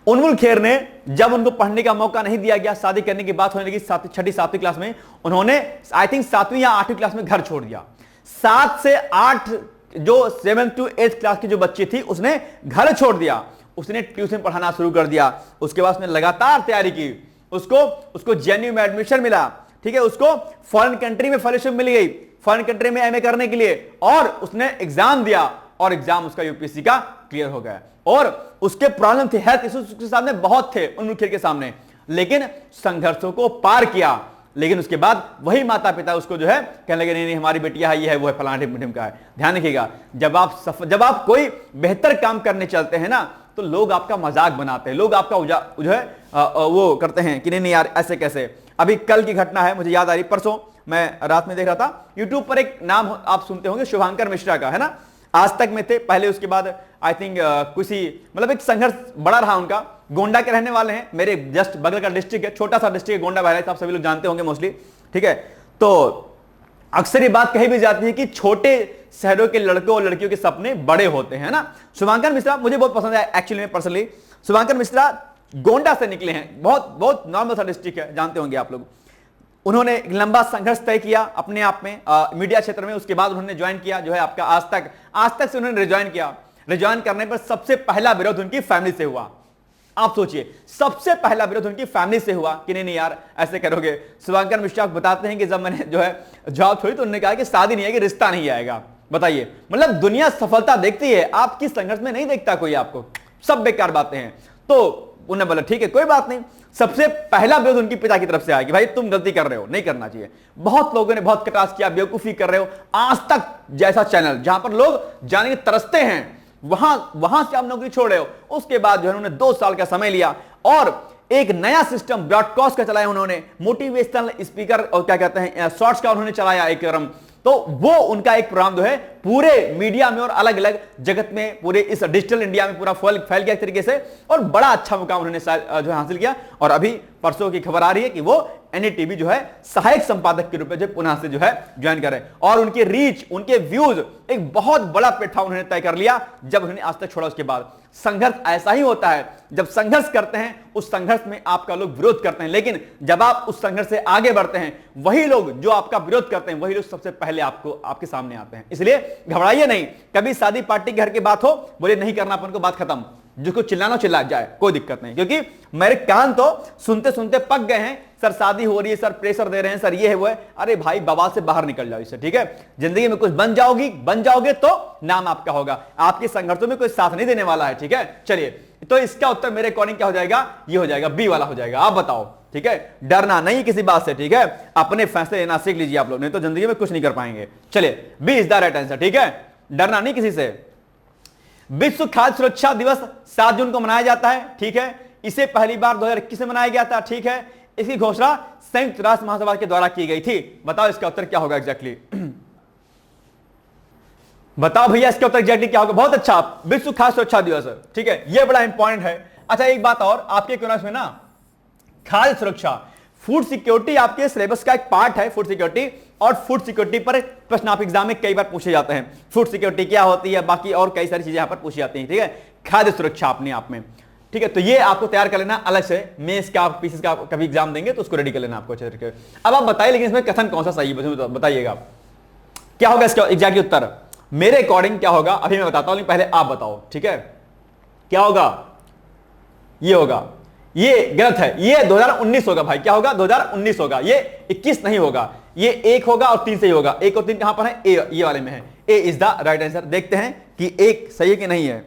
Speaker 1: उन्मुल खेर ने जब उनको पढ़ने का मौका नहीं दिया गया, शादी करने की बात होने लगी 6ठी-7वीं क्लास में, उन्होंने आई थिंक 7वीं या 8वीं क्लास में घर छोड़ दिया। 7 से 8 जो 7th to 8th क्लास की जो बच्ची थी उसने घर छोड़ दिया, उसने ट्यूशन पढ़ाना शुरू कर दिया। उसके बाद उसने लगातार तैयारी की, उसको जेएनयू में एडमिशन मिला, ठीक है। उसको फॉरेन कंट्री में फेलोशिप मिल गई, फॉरेन कंट्री में एमए करने के लिए, और उसने एग्जाम दिया और एग्जाम उसका यूपीएससी का क्लियर हो गया। और उसके प्रॉब्लम थे, हेल्थ इश्यूज उसके सामने बहुत थे, उन्मुल खेर के सामने, लेकिन संघर्षों को पार किया। लेकिन उसके बाद वही माता पिता उसको जो है कहने लगे नहीं हमारी बेटिया है, ये है वो है, फलाना ढिम का है। ध्यान रखिएगा, जब आप कोई बेहतर काम करने चलते हैं ना, तो लोग आपका मजाक बनाते हैं, लोग आपका जो है वो करते हैं कि नहीं यार ऐसे कैसे। अभी कल की घटना है, मुझे याद आ रही, परसों मैं रात में देख रहा था यूट्यूब पर, एक नाम आप सुनते होंगे शुभांकर मिश्रा का, है ना। आज तक में थे पहले, उसके बाद आई थिंक किसी मतलब एक संघर्ष बड़ा रहा उनका। गोंडा के रहने वाले हैं, मेरे जस्ट बगल का डिस्ट्रिक्ट है, छोटा सा डिस्ट्रिक्ट है गोंडा, बहराइच, आप सभी लोग जानते होंगे मोस्टली, ठीक है। तो अक्सर ये बात कही भी जाती है कि छोटे शहरों के लड़कों और लड़कियों के सपने बड़े होते हैं ना। शुभांकर मिश्रा मुझे बहुत पसंद है एक्चुअली में पर्सनली। शुभांकर मिश्रा गोंडा से निकले हैं, बहुत नॉर्मल सा डिस्ट्रिक्ट है, जानते होंगे आप लोग। उन्होंने एक लंबा संघर्ष तय किया अपने आप में मीडिया क्षेत्र में। उसके बाद उन्होंने ज्वाइन किया जो है आपका आज तक से उन्होंने रिज्वाइन किया। रिज्वाइन करने पर सबसे पहला विरोध उनकी फैमिली से हुआ। आप सोचिए, सबसे पहला विरोध उनकी फैमिली से हुआ कि नहीं यार ऐसे करोगे। शुभांकर मिश्रा बताते हैं कि जब मैंने जो है जॉब छोड़ी तो उन्होंने कहा कि शादी नहीं आएगी, रिश्ता नहीं आएगा। बताइए, मतलब दुनिया सफलता देखती है, आपकी संघर्ष में नहीं देखता कोई आपको, सब बेकार बातें हैं। तो उन्होंने बोला ठीक है कोई बात नहीं। सबसे पहला विरोध उनके पिता की तरफ से आया कि भाई तुम गलती कर रहे हो, नहीं करना चाहिए। बहुत लोगों ने बहुत कटास किया, बेवकूफी कर रहे हो। आज तक जैसा चैनल जहां पर लोग जाने के तरसते हैं, वहां से आप नौकरी छोड़ रहे हो। उसके बाद जो है उन्होंने 2 साल का समय लिया और एक नया सिस्टम ब्रॉडकास्ट का चलाया उन्होंने, मोटिवेशनल स्पीकर और क्या कहते हैं शॉर्ट्स का उन्होंने चलाया एक क्रम। तो वो उनका एक प्रोग्राम जो है पूरे मीडिया में और अलग अलग जगत में, पूरे इस डिजिटल इंडिया में पूरा फैल गया एक तरीके से, और बड़ा अच्छा मुकाम उन्होंने जो हासिल किया। और अभी परसों की खबर आ रही है कि वो एनडीटीवी जो है सहायक संपादक के रूप में जो पुनः से जो है ज्वाइन करें, और उनके रीच, उनके व्यूज, एक बहुत बड़ा प्लेटफॉर्म उन्होंने तय कर लिया जब उन्होंने आज तक छोड़ा। उसके बाद संघर्ष ऐसा ही होता है, जब संघर्ष करते हैं उस संघर्ष में आपका लोग विरोध करते हैं, लेकिन जब आप उस संघर्ष से आगे बढ़ते हैं वही लोग जो आपका विरोध करते हैं वही लोग सबसे पहले आपके सामने आते हैं। इसलिए घबराइए नहीं, कभी शादी पार्टी घर की बात हो बोले नहीं करना अपन को, बात खत्म, जिसको चिल्लाना चिल्ला जाए, कोई दिक्कत नहीं, क्योंकि मेरे कान तो सुनते सुनते पक गए हैं। सर शादी हो रही है, सर प्रेशर दे रहे हैं, सर ये है वो है। अरे भाई बवाल से बाहर निकल जाओ इससे, ठीक है। जिंदगी में कुछ बन जाओगे तो नाम आपका होगा, आपके संघर्षों में कोई साथ नहीं देने वाला है, ठीक है। चलिए, तो इसका उत्तर मेरे अकॉर्डिंग क्या हो जाएगा, ये हो जाएगा बी वाला हो जाएगा। आप बताओ, ठीक है। डरना नहीं किसी बात से, ठीक है, अपने फैसले लेना सीख लीजिए आप लोग, नहीं तो जिंदगी में कुछ नहीं कर पाएंगे। चलिए, B is the right answer, ठीक है। डरना नहीं किसी से। विश्व खाद्य सुरक्षा दिवस 7 जून को मनाया जाता है, ठीक है। इसे पहली बार 2021 में मनाया गया था, ठीक है। इसकी घोषणा संयुक्त राष्ट्र महासभा के द्वारा की गई थी। बताओ इसका उत्तर क्या होगा एग्जैक्टली। बताओ भैया इसका उत्तर एग्जैक्टली क्या होगा। बहुत अच्छा, विश्व खाद्य सुरक्षा दिवस, ठीक है, यह बड़ा इंपॉर्टेंट है। अच्छा एक बात और, आपके क्वेश्चन में ना खाद्य सुरक्षा, फूड सिक्योरिटी आपके सिलेबस का एक पार्ट है, फूड सिक्योरिटी, और फूड सिक्योरिटी पर प्रश्न आप एग्जाम में कई बार पूछे जाते हैं। फूड सिक्योरिटी क्या होती है, बाकी और कई सारी चीजें यहां पर पूछी जाती हैं, ठीक है। खाद्य सुरक्षा अपने आप में, ठीक है। तो ये आपको तैयार कर लेना अलग से, मेंस का पीसीएस का कभी एग्जाम देंगे तो उसको रेडी कर लेना आपको अच्छे तरीके। अब आप बताइए लेकिन इसमें कथन कौन सा सही है, बताइएगा क्या होगा इसका एग्जैक्टली उत्तर। मेरे अकॉर्डिंग क्या होगा अभी मैं बताता हूं, लेकिन पहले आप बताओ, ठीक है। क्या होगा, ये होगा, ये गलत है, ये 2019 होगा भाई। क्या होगा, 2019 होगा, ये 21 नहीं होगा। ये 1 होगा और 3 सही होगा। 1 और 3 कहां पर है, ये वाले में है। ए इज द राइट आंसर। देखते हैं कि 1 सही है कि नहीं है,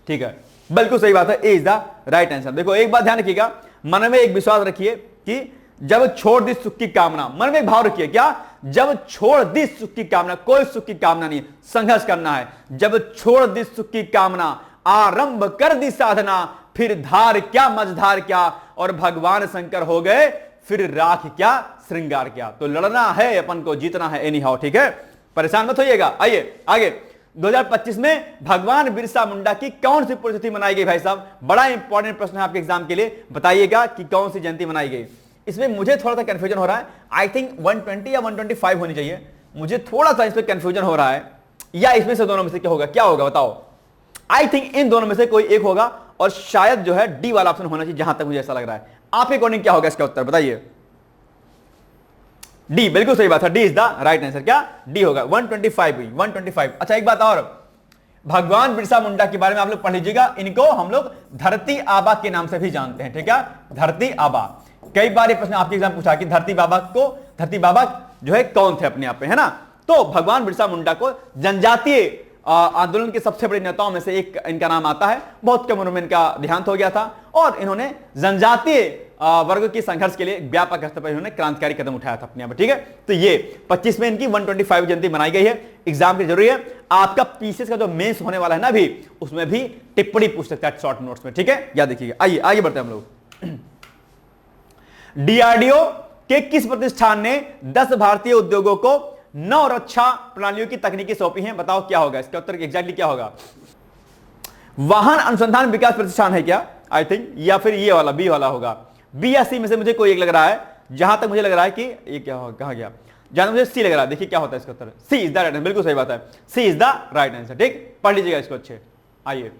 Speaker 1: ठीक है, बिल्कुल सही बात है, ए इज द राइट आंसर। देखो एक बात ध्यान रखिएगा, मन में एक विश्वास रखिए कि जब छोड़ दी सुख की कामना, मन में एक भाव रखिए, क्या, जब छोड़ दी सुख की कामना, कोई सुख की कामना नहीं, संघर्ष करना है। जब छोड़ दी सुख की कामना, आरंभ कर दी साधना, फिर धार क्या मझधार क्या, और भगवान शंकर हो गए, फिर राख क्या श्रृंगार क्या। तो लड़ना है अपन को, जीतना है एनी हाउ, ठीक है, परेशान मत होइएगा। आइए आगे, 2025 में भगवान बिरसा मुंडा की कौन सी पुण्यतिथि मनाई गई भाई साहब। बड़ा इंपॉर्टेंट प्रश्न है आपके एग्जाम के लिए, बताइएगा कि कौन सी जयंती मनाई गई। इसमें मुझे थोड़ा सा कंफ्यूजन हो रहा है, आई थिंक 120 या 125 होनी चाहिए, मुझे थोड़ा सा इसमें कंफ्यूजन हो रहा है, या इसमें से दोनों में से क्या होगा, क्या होगा बताओ। आई थिंक इन दोनों में से कोई एक होगा, और शायद जो है डी वाला ऑप्शन होना चाहिए, जहां तक मुझे ऐसा लग रहा है। आपके अकॉर्डिंग क्या होगा इसका उत्तर बताइए। डी, बिल्कुल सही बात है, D is the right answer. क्या, डी होगा, 125 हुई, 125। अच्छा एक बात और, भगवान बिरसा मुंडा के बारे में आप लोग पढ़ लीजिएगा, इनको हम लोग धरती आबा के नाम से भी जानते हैं, ठीक है, धरती आबा। कई बार ये प्रश्न आपके एग्जाम पूछा कि धरती बाबा जो है कौन थे अपने आप में, है ना। तो भगवान बिरसा मुंडा को जनजातीय आंदोलन के सबसे बड़े नेताओं में से एक इनका नाम आता है। बहुत कम उम्र में इनका देहांत हो गया था, और इन्होंने जनजातीय वर्ग के संघर्ष के लिए व्यापक स्तर पर इन्होंने क्रांतिकारी कदम उठाया था अपने आप, ठीक है। तो ये 25 में इनकी 125 जयंती मनाई गई है। एग्जाम की जरूरी है, आपका पीसीएस का जो मेंस होने वाला है ना भी, उसमें भी टिप्पणी पूछ सकता है शॉर्ट नोट्स में, ठीक है, याद रखिएगा। आइए आगे बढ़ते हैं हम लोग। डीआरडीओ के किस प्रतिष्ठान ने 10 भारतीय उद्योगों को 9 रक्षा प्रणालियों की तकनीकी सौंपी हैं। बताओ क्या होगा इसका उत्तर एग्जैक्टली क्या होगा। वाहन अनुसंधान विकास प्रतिष्ठान है क्या, आई थिंक, या फिर ये वाला बी वाला होगा। बी या सी में से मुझे कोई एक लग रहा है, जहां तक मुझे लग रहा है कि ये क्या होगा, कहां गया, जहां मुझे सी लग रहा है। देखिए क्या होता है इसका उत्तर, सी इज द राइट आंसर, बिल्कुल सही बात है, सी इज द राइट आंसर, ठीक, पढ़ लीजिएगा इसको अच्छे। आइए,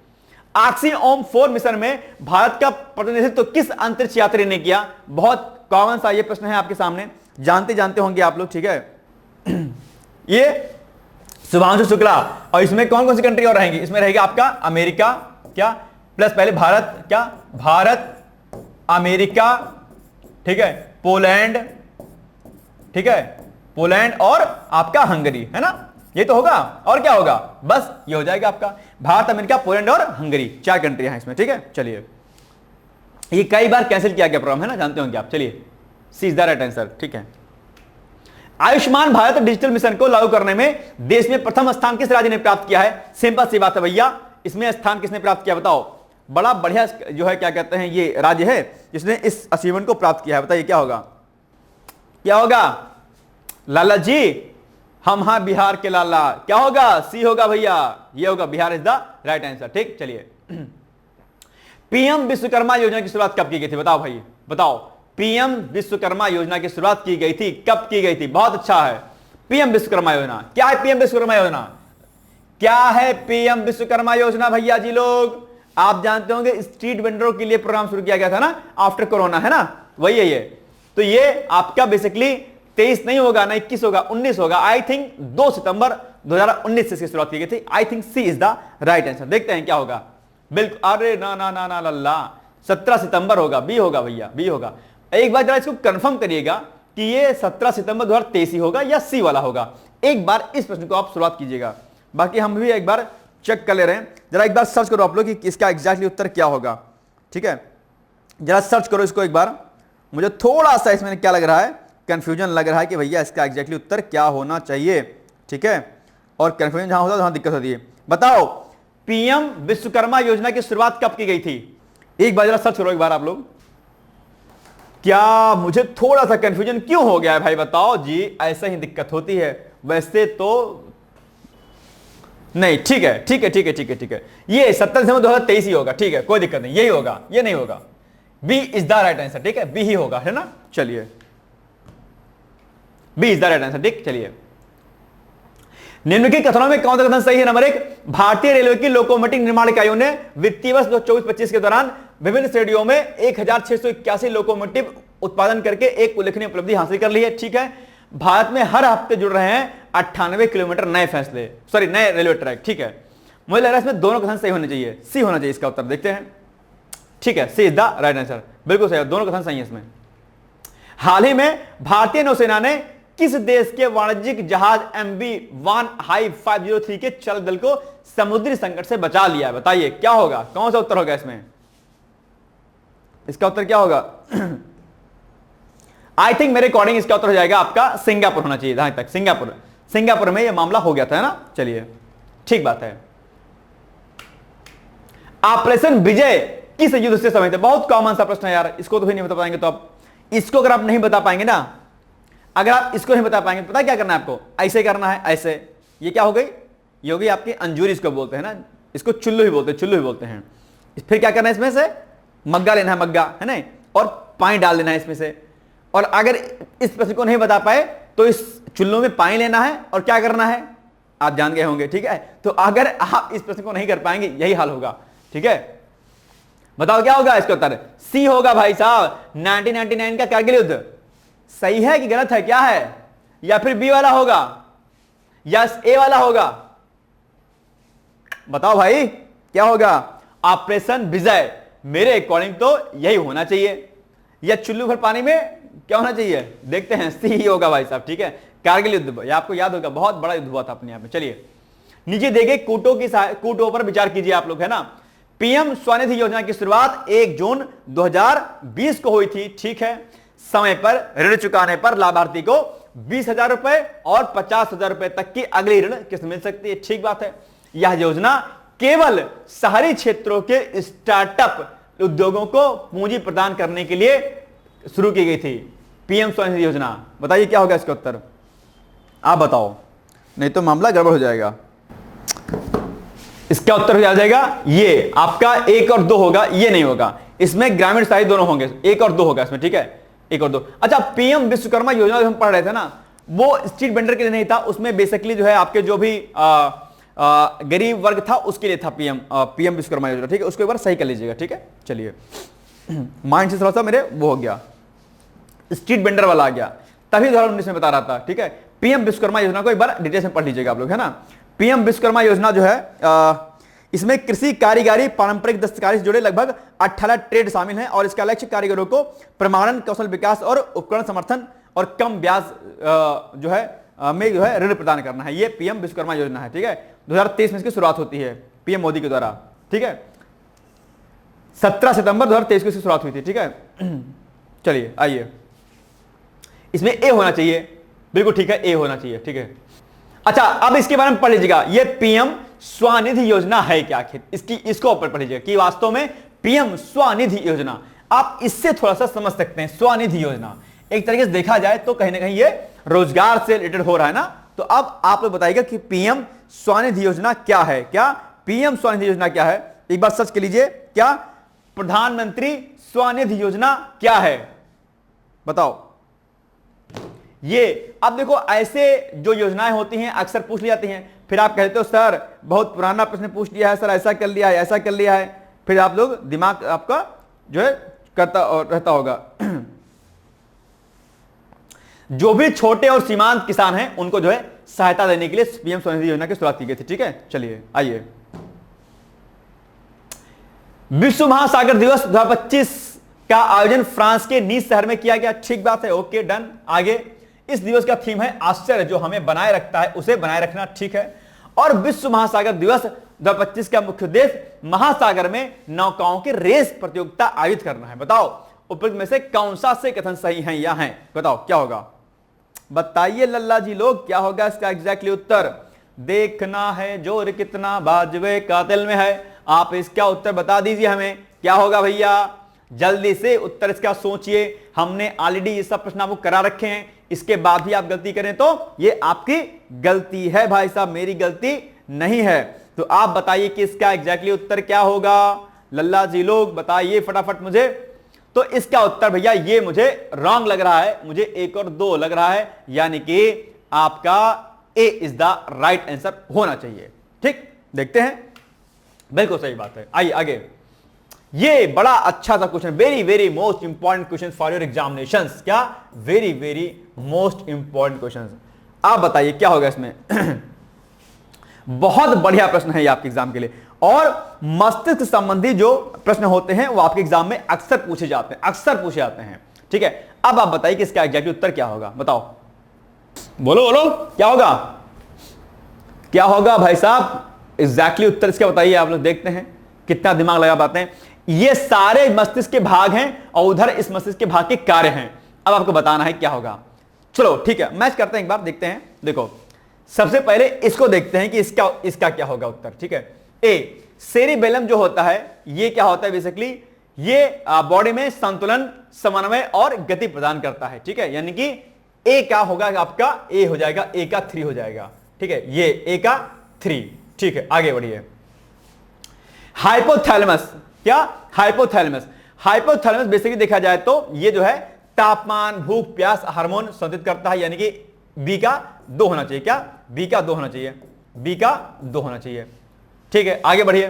Speaker 1: आक्सीओम 4 मिशन में भारत का प्रतिनिधित्व किस अंतरिक्ष यात्री ने किया। बहुत कॉमन सा ये प्रश्न है आपके सामने, जानते होंगे आप लोग, ठीक है। ये शुभांशु शुक्ला, और इसमें कौन कौन सी कंट्री और रहेंगी, इसमें रहेगा आपका अमेरिका, क्या, प्लस पहले भारत, क्या, भारत, अमेरिका, ठीक है, पोलैंड, ठीक है, पोलैंड और आपका हंगरी, है ना, ये तो होगा। और क्या होगा, बस ये हो जाएगा आपका भारत, अमेरिका, पोलैंड और हंगरी, 4 कंट्री हैं इसमें, ठीक है। चलिए, ये कई बार कैंसिल किया गया प्रोग्राम, है ना, जानते होंगे आप। चलिए, C is the right answer, ठीक है। आयुष्मान भारत डिजिटल मिशन को लागू करने में देश में प्रथम स्थान किस राज्य ने प्राप्त किया है। सिंपल सी बात है भैया, इसमें स्थान किसने प्राप्त किया बताओ। बड़ा बढ़िया जो है क्या कहते हैं ये राज्य है जिसने इस अचीवमेंट को प्राप्त किया है, बताइए क्या होगा, क्या होगा लाला जी, हम हाँ बिहार के लाला, क्या होगा, सी होगा भैया, ये होगा, Bihar is the right answer, ठीक। चलिए, पीएम विश्वकर्मा योजना की शुरुआत कब की गई थी बताओ भाई, बताओ। पीएम विश्वकर्मा योजना की शुरुआत की गई थी? कब की गई थी? बहुत अच्छा है। पीएम विश्वकर्मा योजना क्या है? पीएम विश्वकर्मा योजना क्या है? पीएम विश्वकर्मा योजना भैया जी लोग आप जानते होंगे, स्ट्रीट वेंडरों के लिए प्रोग्राम शुरू किया गया था ना आफ्टर कोरोना, है ना, वही है ये। तो ये आपका बेसिकली 23 नहीं होगा, ना 21 होगा, 19 होगा। आई थिंक 2 सितंबर 2019 से इसकी शुरुआत की गई थी। I think C is the right answer. देखते हैं क्या होगा। बिल्कुल, अरे ना ना ना ना लल्ला, 17 सितंबर होगा। बी होगा भैया, बी होगा। एक बार जरा इसको कंफर्म करिएगा कि ये 17 सितंबर 2023 ही होगा या सी वाला होगा। एक बार इस प्रश्न को आप शुरुआत कीजिएगा, बाकी हम भी एक बार चेक कर ले रहे हैं। जरा एक बार सर्च करो आप लोग कि इसका एग्जैक्टली उत्तर क्या होगा। ठीक है, जरा सर्च करो इसको एक बार। मुझे थोड़ा सा इसमें क्या लग रहा है, कंफ्यूजन लग रहा है कि भैया इसका एग्जैक्टली उत्तर क्या होना चाहिए। ठीक है, और कंफ्यूजन जहां होता है वहां दिक्कत होती है। बताओ, पीएम विश्वकर्मा योजना की शुरुआत कब की गई थी? एक बार जरा सर्च करो एक बार आप लोग। क्या मुझे थोड़ा सा कंफ्यूजन क्यों हो गया है भाई? बताओ जी, ऐसा ही दिक्कत होती है। वैसे तो नहीं, ठीक है ठीक है ठीक है ठीक है ठीक है, ये 17 दिसंबर 2023 ही होगा। ठीक है, कोई दिक्कत नहीं, यही होगा, ये नहीं होगा। B is the right answer. ठीक है, बी ही होगा, है ना। चलिए, B is the right answer. ठीक, चलिए। निम्नलिखित कथनों में कौन सा कथन सही है? नंबर 1, भारतीय रेलवे की लोकोमोटिव निर्माण इकाइयों ने वित्तीय वर्ष 2024-25 के दौरान विभिन्न श्रेणियों में 1681 लोकोमोटिव उत्पादन करके एक उल्लेखनीय उपलब्धि हासिल कर ली है। ठीक है, भारत में हर हफ्ते जुड़ रहे हैं 98 किलोमीटर नए नए रेलवे ट्रैक। ठीक है, मुझे लग रहा है इसमें दोनों कथन सही होने चाहिए, सी होना चाहिए इसका उत्तर। देखते हैं। ठीक है, सी इज द राइट आंसर, बिल्कुल सही है, दोनों कथन सही है इसमें। हाल ही में भारतीय नौसेना ने किस देश के वाणिज्यिक जहाज MV-1 हाई 503 के चालक दल को समुद्री संकट से बचा लिया है? बताइए क्या होगा, कौन सा उत्तर होगा इसमें? इसका उत्तर क्या होगा? आई थिंक मेरे अकॉर्डिंग इसका उत्तर हो जाएगा आपका सिंगापुर होना चाहिए। जहां तक सिंगापुर में यह मामला हो गया था, है ना। चलिए, ठीक बात है। ऑपरेशन विजय किस युद्ध से संबंधित है? बहुत कॉमन सा प्रश्न है यार, इसको तो भी नहीं बता पाएंगे तो आप इसको अगर आप नहीं बता पाएंगे ना, अगर आप इसको नहीं बता पाएंगे, पता क्या करना है आपको? ऐसे करना है, ऐसे। ये क्या हो गई? ये हो गई आपकी अंजूरी, इसको बोलते हैं ना, इसको चुल्लू ही बोलते हैं। फिर क्या करना है? इसमें से मग्गा लेना है, मग्गा, है ना, और पानी डाल देना है इसमें से। और अगर इस प्रश्न को नहीं बता पाए तो इस चुल्लू में पानी लेना है और क्या करना है आप जान गए होंगे। ठीक है, तो अगर आप इस प्रश्न को नहीं कर पाएंगे यही हाल होगा। ठीक है, बताओ क्या होगा इसका उत्तर? सी होगा भाई साहब, 1999 का कारगिल युद्ध। सही है कि गलत है, क्या है? या फिर बी वाला होगा या ए वाला होगा? बताओ भाई क्या होगा? ऑपरेशन विजय मेरे अकॉर्डिंग तो यही होना चाहिए, या चुल्लू भर पानी में क्या होना चाहिए? देखते हैं, सी ही होगा भाई साहब। ठीक है, कारगिल युद्ध, ये आपको याद होगा, बहुत बड़ा युद्ध हुआ था अपने यहाँ पे। चलिए, नीचे देखे कूटों पर विचार कीजिए आप लोग, है ना। पीएम स्वनिधि योजना की शुरुआत 1 जून 2020 को हुई थी। ठीक है, समय पर ऋण चुकाने पर लाभार्थी को 20,000 रुपए और 50,000 रुपए तक की अगली ऋण किस्त मिल सकती है। ठीक बात है। यह योजना केवल शहरी क्षेत्रों के स्टार्टअप उद्योगों को पूंजी प्रदान करने के लिए शुरू की गई थी। पीएम स्वनिधि योजना, बताइए क्या होगा इसका उत्तर? आप बताओ, नहीं तो मामला गड़बड़ हो जाएगा। इसका उत्तर हो जाएगा ये आपका 1 और 2 होगा, ये नहीं होगा। इसमें ग्रामीण शहरी दोनों होंगे, 1 और 2 होगा इसमें। ठीक है, 1 और 2। अच्छा, पीएम विश्वकर्मा योजना जो हम पढ़ रहे थे ना, वो स्ट्रीट वेंडर के लिए नहीं था, उसमें बेसिकली जो है आपके जो भी गरीब वर्ग था उसके लिए था पीएम विश्वकर्मा योजना। ठीक है, उसको एक बार सही कर लीजिएगा। ठीक है, चलिए, माइंड से थोड़ा सा मेरे वो हो गया, स्ट्रीट वेंडर वाला आ गया, तभी 2019 में बता रहा था। ठीक है, पीएम विश्वकर्मा योजना को एक बार डिटेल में पढ़ लीजिएगा आप लोग, है ना। पीएम विश्वकर्मा योजना जो है इसमें कृषि, कारीगरी, पारंपरिक दस्तकारी से जुड़े लगभग 18 ट्रेड शामिल हैं और इसका लक्ष्य कारीगरों को प्रमाणन, कौशल विकास और उपकरण समर्थन और कम ब्याज जो है ऋण प्रदान करना है। ये पीएम विश्वकर्मा योजना है। ठीक है, 2023 में इसकी शुरुआत होती है पीएम मोदी के द्वारा। ठीक है, 17 सितंबर 2023 को इसकी शुरुआत हुई थी। ठीक है, चलिए आइए, इसमें ए होना चाहिए, बिल्कुल ठीक है, ए होना चाहिए। ठीक है, अच्छा, अब इसके बारे में पढ़ लीजिएगा, ये पीएम स्वनिधि योजना है क्या आखिर, इसको ऊपर पढ़ लीजिएगा कि वास्तव में पीएम स्वनिधि योजना, आप इससे थोड़ा सा समझ सकते हैं। स्वनिधि योजना एक तरीके से देखा जाए तो कहीं ना कहीं ये रोजगार से रिलेटेड हो रहा है ना। तो अब आप लोग बताइएगा कि पीएम स्वनिधि योजना क्या है? क्या पीएम स्वनिधि योजना क्या है? एक बार सर्च कर लीजिए, क्या प्रधानमंत्री स्वनिधि योजना क्या है? बताओ। ये अब देखो, ऐसे जो योजनाएं होती हैं अक्सर पूछ ली जाती हैं, फिर आप कहते हो सर बहुत पुराना प्रश्न पूछ लिया है, सर ऐसा कर लिया है, ऐसा कर लिया है, फिर आप लोग दिमाग आपका जो है करता और रहता होगा। जो भी छोटे और सीमांत किसान हैं उनको जो है सहायता देने के लिए पीएम स्वनिधि योजना की शुरुआत की गई थी। ठीक है, चलिए आइए। विश्व महासागर दिवस 2025 का आयोजन फ्रांस के नीस शहर में किया गया। ठीक बात है, ओके डन। आगे, इस दिवस का थीम है आश्चर्य, जो हमें बनाए रखता है उसे बनाए रखना। ठीक है, और विश्व महासागर दिवस 2025 का मुख्य उद्देश्य महासागर में नौकाओं की रेस प्रतियोगिता आयोजित करना है। बताओ उपरोक्त में से कौन सा से कथन सही है या है, बताओ क्या होगा, बताइए लल्ला जी लोग, क्या होगा इसका एग्जैक्टली उत्तर। देखना है जोर कितना बाजवे कातिल में है। आप इसका उत्तर बता दीजिए हमें, क्या होगा भैया, जल्दी से उत्तर इसका सोचिए। हमने ऑलरेडी ये सब प्रश्न आपको करा रखे हैं, इसके बाद भी आप गलती करें तो ये आपकी गलती है भाई साहब, मेरी गलती नहीं है। तो आप बताइए कि इसका एग्जैक्टली उत्तर क्या होगा, लल्ला जी लोग बताइए फटाफट मुझे। तो इसका उत्तर भैया ये मुझे रॉन्ग लग रहा है, मुझे 1 और 2 लग रहा है, यानी कि आपका ए इज द राइट आंसर होना चाहिए। ठीक, देखते हैं, बिल्कुल सही बात है। आइए आगे, ये बड़ा अच्छा सा question, very very most important question for your examinations. क्या, very very most important question. आप बताइए क्या होगा इसमें। बहुत बढ़िया प्रश्न है ये आपके एग्जाम के लिए, और मस्तिष्क संबंधी जो प्रश्न होते हैं वो आपके एग्जाम में अक्सर पूछे जाते हैं, अक्सर पूछे जाते हैं। ठीक है, अब आप बताइए कि इसका एग्जैक्ट उत्तर क्या होगा, बताओ, बोलो बोलो क्या होगा, क्या होगा भाई साहब, एग्जैक्टली उत्तर इसका बताइए। आप लोग देखते हैं कितना दिमाग लगा पाते हैं। ये सारे मस्तिष्क के भाग हैं और उधर इस मस्तिष्क के भाग के कार्य हैं। अब आपको बताना है क्या होगा। चलो ठीक है, मैच करते हैं, एक बार देखते हैं। देखो सबसे पहले इसको देखते हैं कि इसका क्या होगा उत्तर। ठीक है, ए सेरिबेलम जो होता है ये क्या होता है, बेसिकली ये बॉडी में संतुलन, समन्वय और गति प्रदान करता है। ठीक है, यानी कि ए क्या होगा आपका, ए हो जाएगा, ए का 3 हो जाएगा। ठीक है, ये ए का 3। ठीक है, आगे बढ़िए। हाइपोथैलेमस, क्या, हाइपोथैलेमस, हाइपोथैलेमस बेसिकली देखा जाए तो ये जो है तापमान, भूख, प्यास हार्मोन संतुलित करता है, यानी कि बी का 2 होना चाहिए। क्या, बी का 2 होना चाहिए, बी का 2 होना चाहिए। ठीक है, आगे बढ़िए।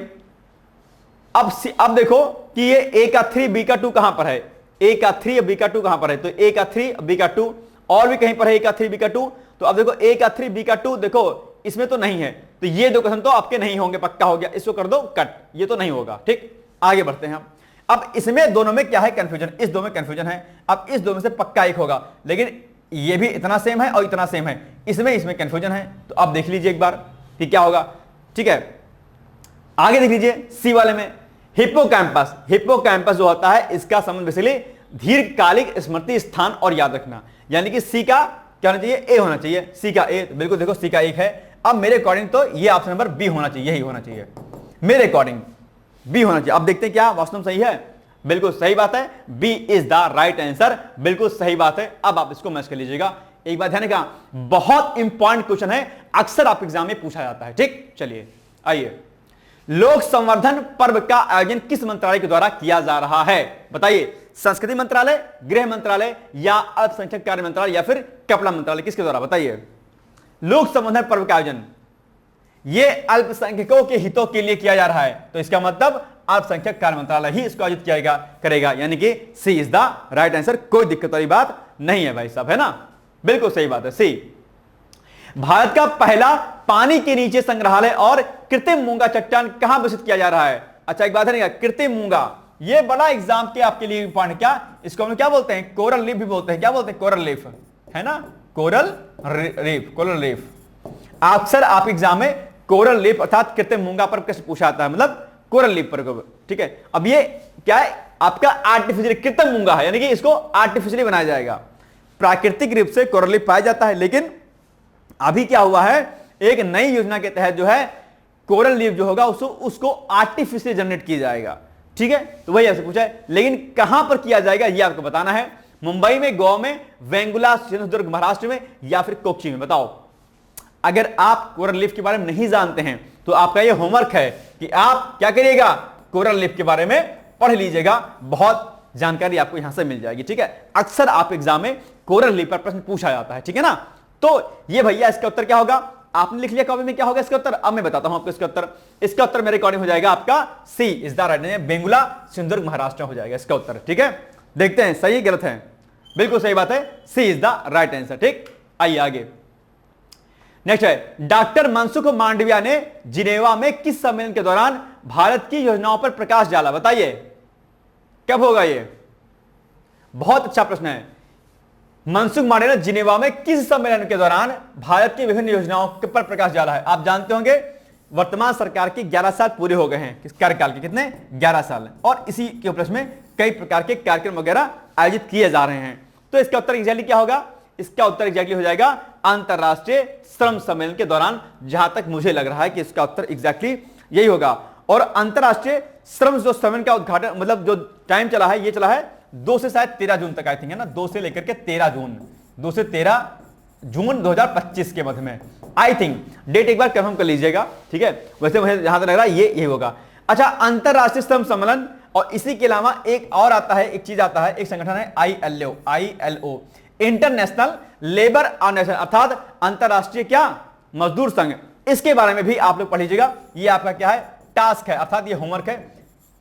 Speaker 1: अब देखो कि ये ए का 3 बी का 2 कहां पर है, ए का 3 बी का 2 कहां पर है, तो ए का 3 बी का 2 और भी कहीं पर है, ए का 3 बी का 2। तो अब देखो ए का 3 बी का 2 देखो इसमें तो नहीं है, तो ये 2 कथन तो आपके नहीं होंगे, पक्का हो गया, इसको कर दो कट, ये तो नहीं होगा। ठीक, आगे बढ़ते हैं हम। अब इसमें दोनों में क्या है कंफ्यूजन, इस दो में कंफ्यूजन है। अब इस दो में से पक्का एक होगा, लेकिन ये भी इतना सेम है और इतना सेम है, इसमें कंफ्यूजन है। तो आप देख लीजिए एक बार कि क्या होगा। ठीक है, आगे देख लीजिए सी वाले में हिप्पोकैम्पस। हिप्पोकैम्पस जो होता है इसका संबंध बेसिकली दीर्घकालिक स्मृति, स्थान और याद रखना, यानी कि सी का क्या होना चाहिए, ए होना चाहिए, सी का ए। बिल्कुल देखो सी का 1 है। अब मेरे अकॉर्डिंग तो ये ऑप्शन नंबर बी होना चाहिए, यही होना चाहिए मेरे अकॉर्डिंग, बी होना चाहिए। अब देखते हैं क्या वास्तव में सही है, बिल्कुल सही बात है, B is the right answer, बिल्कुल सही बात है। अब आप इसको मैच कर लीजिएगा। एक बात ध्यान रखिएगा, बहुत इंपॉर्टेंट क्वेश्चन है, अक्सर आप एग्जाम में पूछा जाता है। ठीक, चलिए आइए। लोक संवर्धन पर्व का आयोजन किस मंत्रालय के द्वारा किया जा रहा है, बताइए, संस्कृति मंत्रालय, गृह मंत्रालय या अल्पसंख्यक कार्य मंत्रालय या फिर कपड़ा मंत्रालय, किसके द्वारा, बताइए। लोक संवर्धन पर्व का आयोजन ये अल्पसंख्यकों के हितों के लिए किया जा रहा है, तो इसका मतलब अल्पसंख्यक कार्य मंत्रालय ही इसको आयोजित किया करेगा, यानी कि सी इज द राइट आंसर। कोई दिक्कत वाली बात नहीं है भाई साहब, है ना, बिल्कुल सही बात है, सी। भारत का पहला पानी के नीचे संग्रहालय और कृत्रिम मूंगा चट्टान कहां विकसित किया जा रहा है। अच्छा एक बात है, कृत्रिम मूंगा ये बड़ा एग्जाम के आपके लिए इंपॉर्टेंट, क्या इसको हम क्या बोलते हैं, कोरल लीफ भी बोलते हैं, क्या बोलते हैं, कोरल लीफ, है ना, कोरल रीफ, कोरल रीफ। अक्सर आप एग्जाम में कोरल लीफ अर्थात कृत्रिम मूंगा पर प्रश्न पूछा जाता है, मतलब कोरल लीफ पर। ठीक है, अब ये क्या है आपका आर्टिफिशियल कृत्रिम मूंगा है, यानी कि इसको आर्टिफिशियली बनाया जाएगा। प्राकृतिक रूप से कोरल लीफ पाया जाता है, लेकिन अभी क्या हुआ है, एक नई योजना के तहत जो है कोरल लीफ जो होगा उसको आर्टिफिशियल जनरेट किया जाएगा। ठीक है, तो वही आपसे पूछा है, लेकिन कहां पर किया जाएगा ये आपको बताना है। मुंबई में, गोवा में, वेंगुला, सिंधुदुर्ग महाराष्ट्र में या फिर कोच्चि में, बताओ। अगर आप कोरल लीफ के बारे में नहीं जानते हैं तो आपका ये होमवर्क है कि आप क्या करिएगा, कोरल लीफ के बारे में पढ़ लीजिएगा। बहुत जानकारी आपको यहां से मिल जाएगी। ठीक है, अक्सर आप एग्जाम में कोरल पर प्रश्न पूछा जाता है। ठीक है ना, तो ये भैया इसका उत्तर क्या होगा, आपने लिख लिया कॉपी में, क्या होगा इसका उत्तर, अब मैं बताता हूं आपको इसका उत्तर। इसका उत्तर मेरे अकॉर्डिंग हो जाएगा आपका C is the right answer, Vengurla Sindhudurg Maharashtra हो जाएगा इसका उत्तर। ठीक है, देखते हैं सही गलत है, बिल्कुल सही बात है, सी इज द राइट आंसर। ठीक, आइए आगे। नेक्स्ट है, डॉक्टर मनसुख मांडविया ने जिनेवा में किस सम्मेलन के दौरान भारत की योजनाओं पर प्रकाश डाला, बताइए कब होगा ये, बहुत अच्छा प्रश्न है। मनसुख मांडविया ने जिनेवा में किस सम्मेलन के दौरान भारत की विभिन्न योजनाओं पर प्रकाश डाला है। आप जानते होंगे वर्तमान सरकार के 11 साल पूरे हो गए हैं, किस कार्यकाल के, कितने 11 साल, और इसी के उपलक्ष्य में कई प्रकार के कार्यक्रम वगैरह आयोजित किए जा रहे हैं। तो इसका उत्तर एग्जैक्टली क्या होगा, इसका उत्तर एग्जैक्टली हो जाएगा अंतरराष्ट्रीय श्रम सम्मेलन के दौरान, जहां तक मुझे लग रहा है कि इसका उत्तर एग्जैक्टली यही होगा। और अंतरराष्ट्रीय श्रम जो सम्मेलन का उद्घाटन, मतलब जो टाइम चला है, ये चला है 2 से शायद 13 जून तक, आई थिंक है ना, 2 से लेकर के 13 जून, 2 से 13 जून 2025 के मध्य में, आई थिंक, डेट एक बार कंफर्म कर लीजिएगा। ठीक है, वैसे मुझे जहां तक लग रहा है ये होगा। अच्छा, अंतरराष्ट्रीय श्रम सम्मेलन, और इसी के अलावा एक और आता है, एक चीज आता है, एक संगठन है ILO, इंटरनेशनल लेबर ऑर्गेनाइजेशन, अर्थात अंतरराष्ट्रीय क्या, मजदूर संघ। इसके बारे में भी आप लोग पढ़ लीजिएगा। ये आपका क्या है, टास्क है, अर्थात ये होमवर्क है।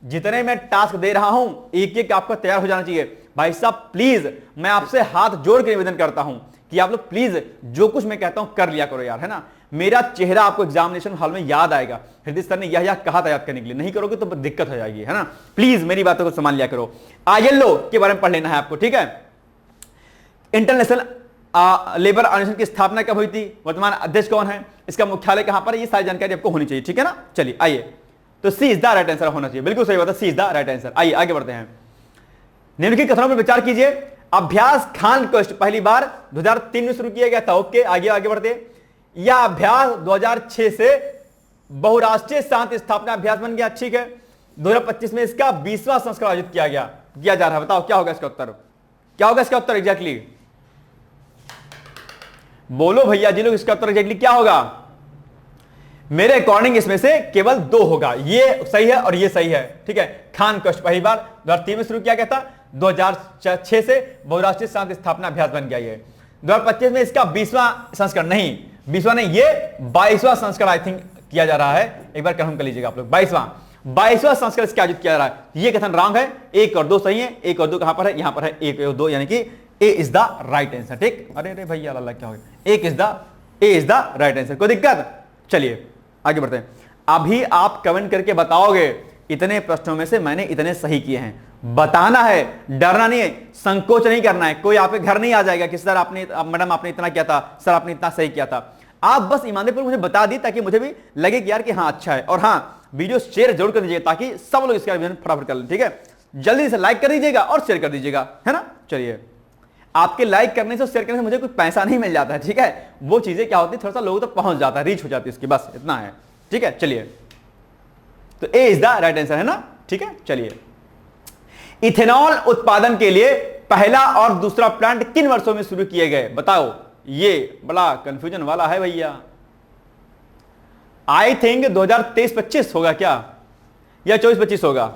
Speaker 1: जितने मैं टास्क दे रहा हूं एक एक आपका तैयार हो जाना चाहिए। भाई साहब प्लीज मैं आपसे हाथ जोड़ के निवेदन करता हूं कि आप लोग प्लीज जो कुछ मैं कहता हूं कर लिया करो यार, है ना। मेरा चेहरा आपको एग्जामिनेशन हॉल में याद आएगा, हृदय सर ने यह कहा था याद करने के लिए, नहीं करोगे तो दिक्कत हो जाएगी, है ना। प्लीज मेरी बातों को संभाल लिया करो। ILO के बारे में पढ़ लेना है आपको, ठीक है। इंटरनेशनल लेबर ऑर्गेनाइजेशन की स्थापना कब हुई थी, वर्तमान अध्यक्ष कौन है, इसका मुख्यालय कहां पर है, ये सारी जानकारी आपको होनी चाहिए, ठीक है ना। चलिए आइए, तो सी इज द राइट आंसर होना चाहिए, बिल्कुल सही बात है, सी इज द राइट आंसर। आइए आगे बढ़ते हैं। निम्नलिखित कथनों पर विचार कीजिए। अभ्यास खान क्वेस्ट पहली बार 2003 में शुरू किया गया था, ओके। आगे बढ़ते। यह अभ्यास 2006 से बहुराष्ट्रीय शांति स्थापना अभ्यास बन गया, ठीक है। 2025 में इसका 20वां संस्करण आयोजित किया जा रहा है। बताओ क्या होगा इसका उत्तर, क्या होगा इसका उत्तर एग्जैक्टली, बोलो भैया जी लोग, इसका उत्तर एग्जैक्टली क्या होगा। मेरे अकॉर्डिंग इसमें से केवल 2 होगा, ये सही है और ये सही है, ठीक है। खान क्वेस्ट पहली बार 2003 में शुरू किया गया था, 2006 से बहुराष्ट्रीय शांति स्थापना अभ्यास बन गया। ये 2025 में इसका 20वां संस्करण, नहीं 20वां नहीं, ये 22वां संस्करण आई थिंक किया जा रहा है, एक बार कंफर्म कर लीजिएगा आप लोग। 22वां संस्करण इसका आयोजित किया जा रहा है। ये कथन रॉन्ग है, 1 और 2 सही है, 1 और 2 कहां पर है, यहां पर है 1 और 2, यानी कि ए इज द राइट आंसर, ठीक। अरे भैया अल्लाह क्या हो गया, ए इज द राइट आंसर, कोई दिक्कत। चलिए आगे बढ़ते हैं। अभी आप कमेंट करके बताओगे इतने प्रश्नों में से मैंने इतने सही किए हैं, बताना है, डरना नहीं है, संकोच नहीं करना है। कोई आपके घर नहीं आ जाएगा कि सर आपने, मैडम आपने इतना किया था, सर आपने इतना सही किया था। आप बस ईमानदारी मुझे बता दी ताकि मुझे भी लगे कि यार कि हाँ अच्छा है। और हाँ, वीडियो शेयर जरूर कर दीजिएगा ताकि सब लोग इसका रिवीजन फटाफट कर लें, ठीक है। जल्दी से लाइक कर दीजिएगा और शेयर कर दीजिएगा, है ना। चलिए, आपके लाइक करने से, शेयर करने से मुझे कुछ पैसा नहीं मिल जाता है, ठीक है। वो चीजें क्या होती है, थोड़ा सा लोगों तक पहुंच जाता है, रीच हो जाती है उसकी, बस इतना है, ठीक है। चलिए, तो ए इज द राइट आंसर है ना, ठीक है। चलिए, इथेनॉल उत्पादन के लिए पहला और दूसरा प्लांट किन वर्षों में शुरू किए गए, बताओ। ये बड़ा कंफ्यूजन वाला है भैया। आई थिंक 2023-25 होगा क्या, या 24-25 होगा।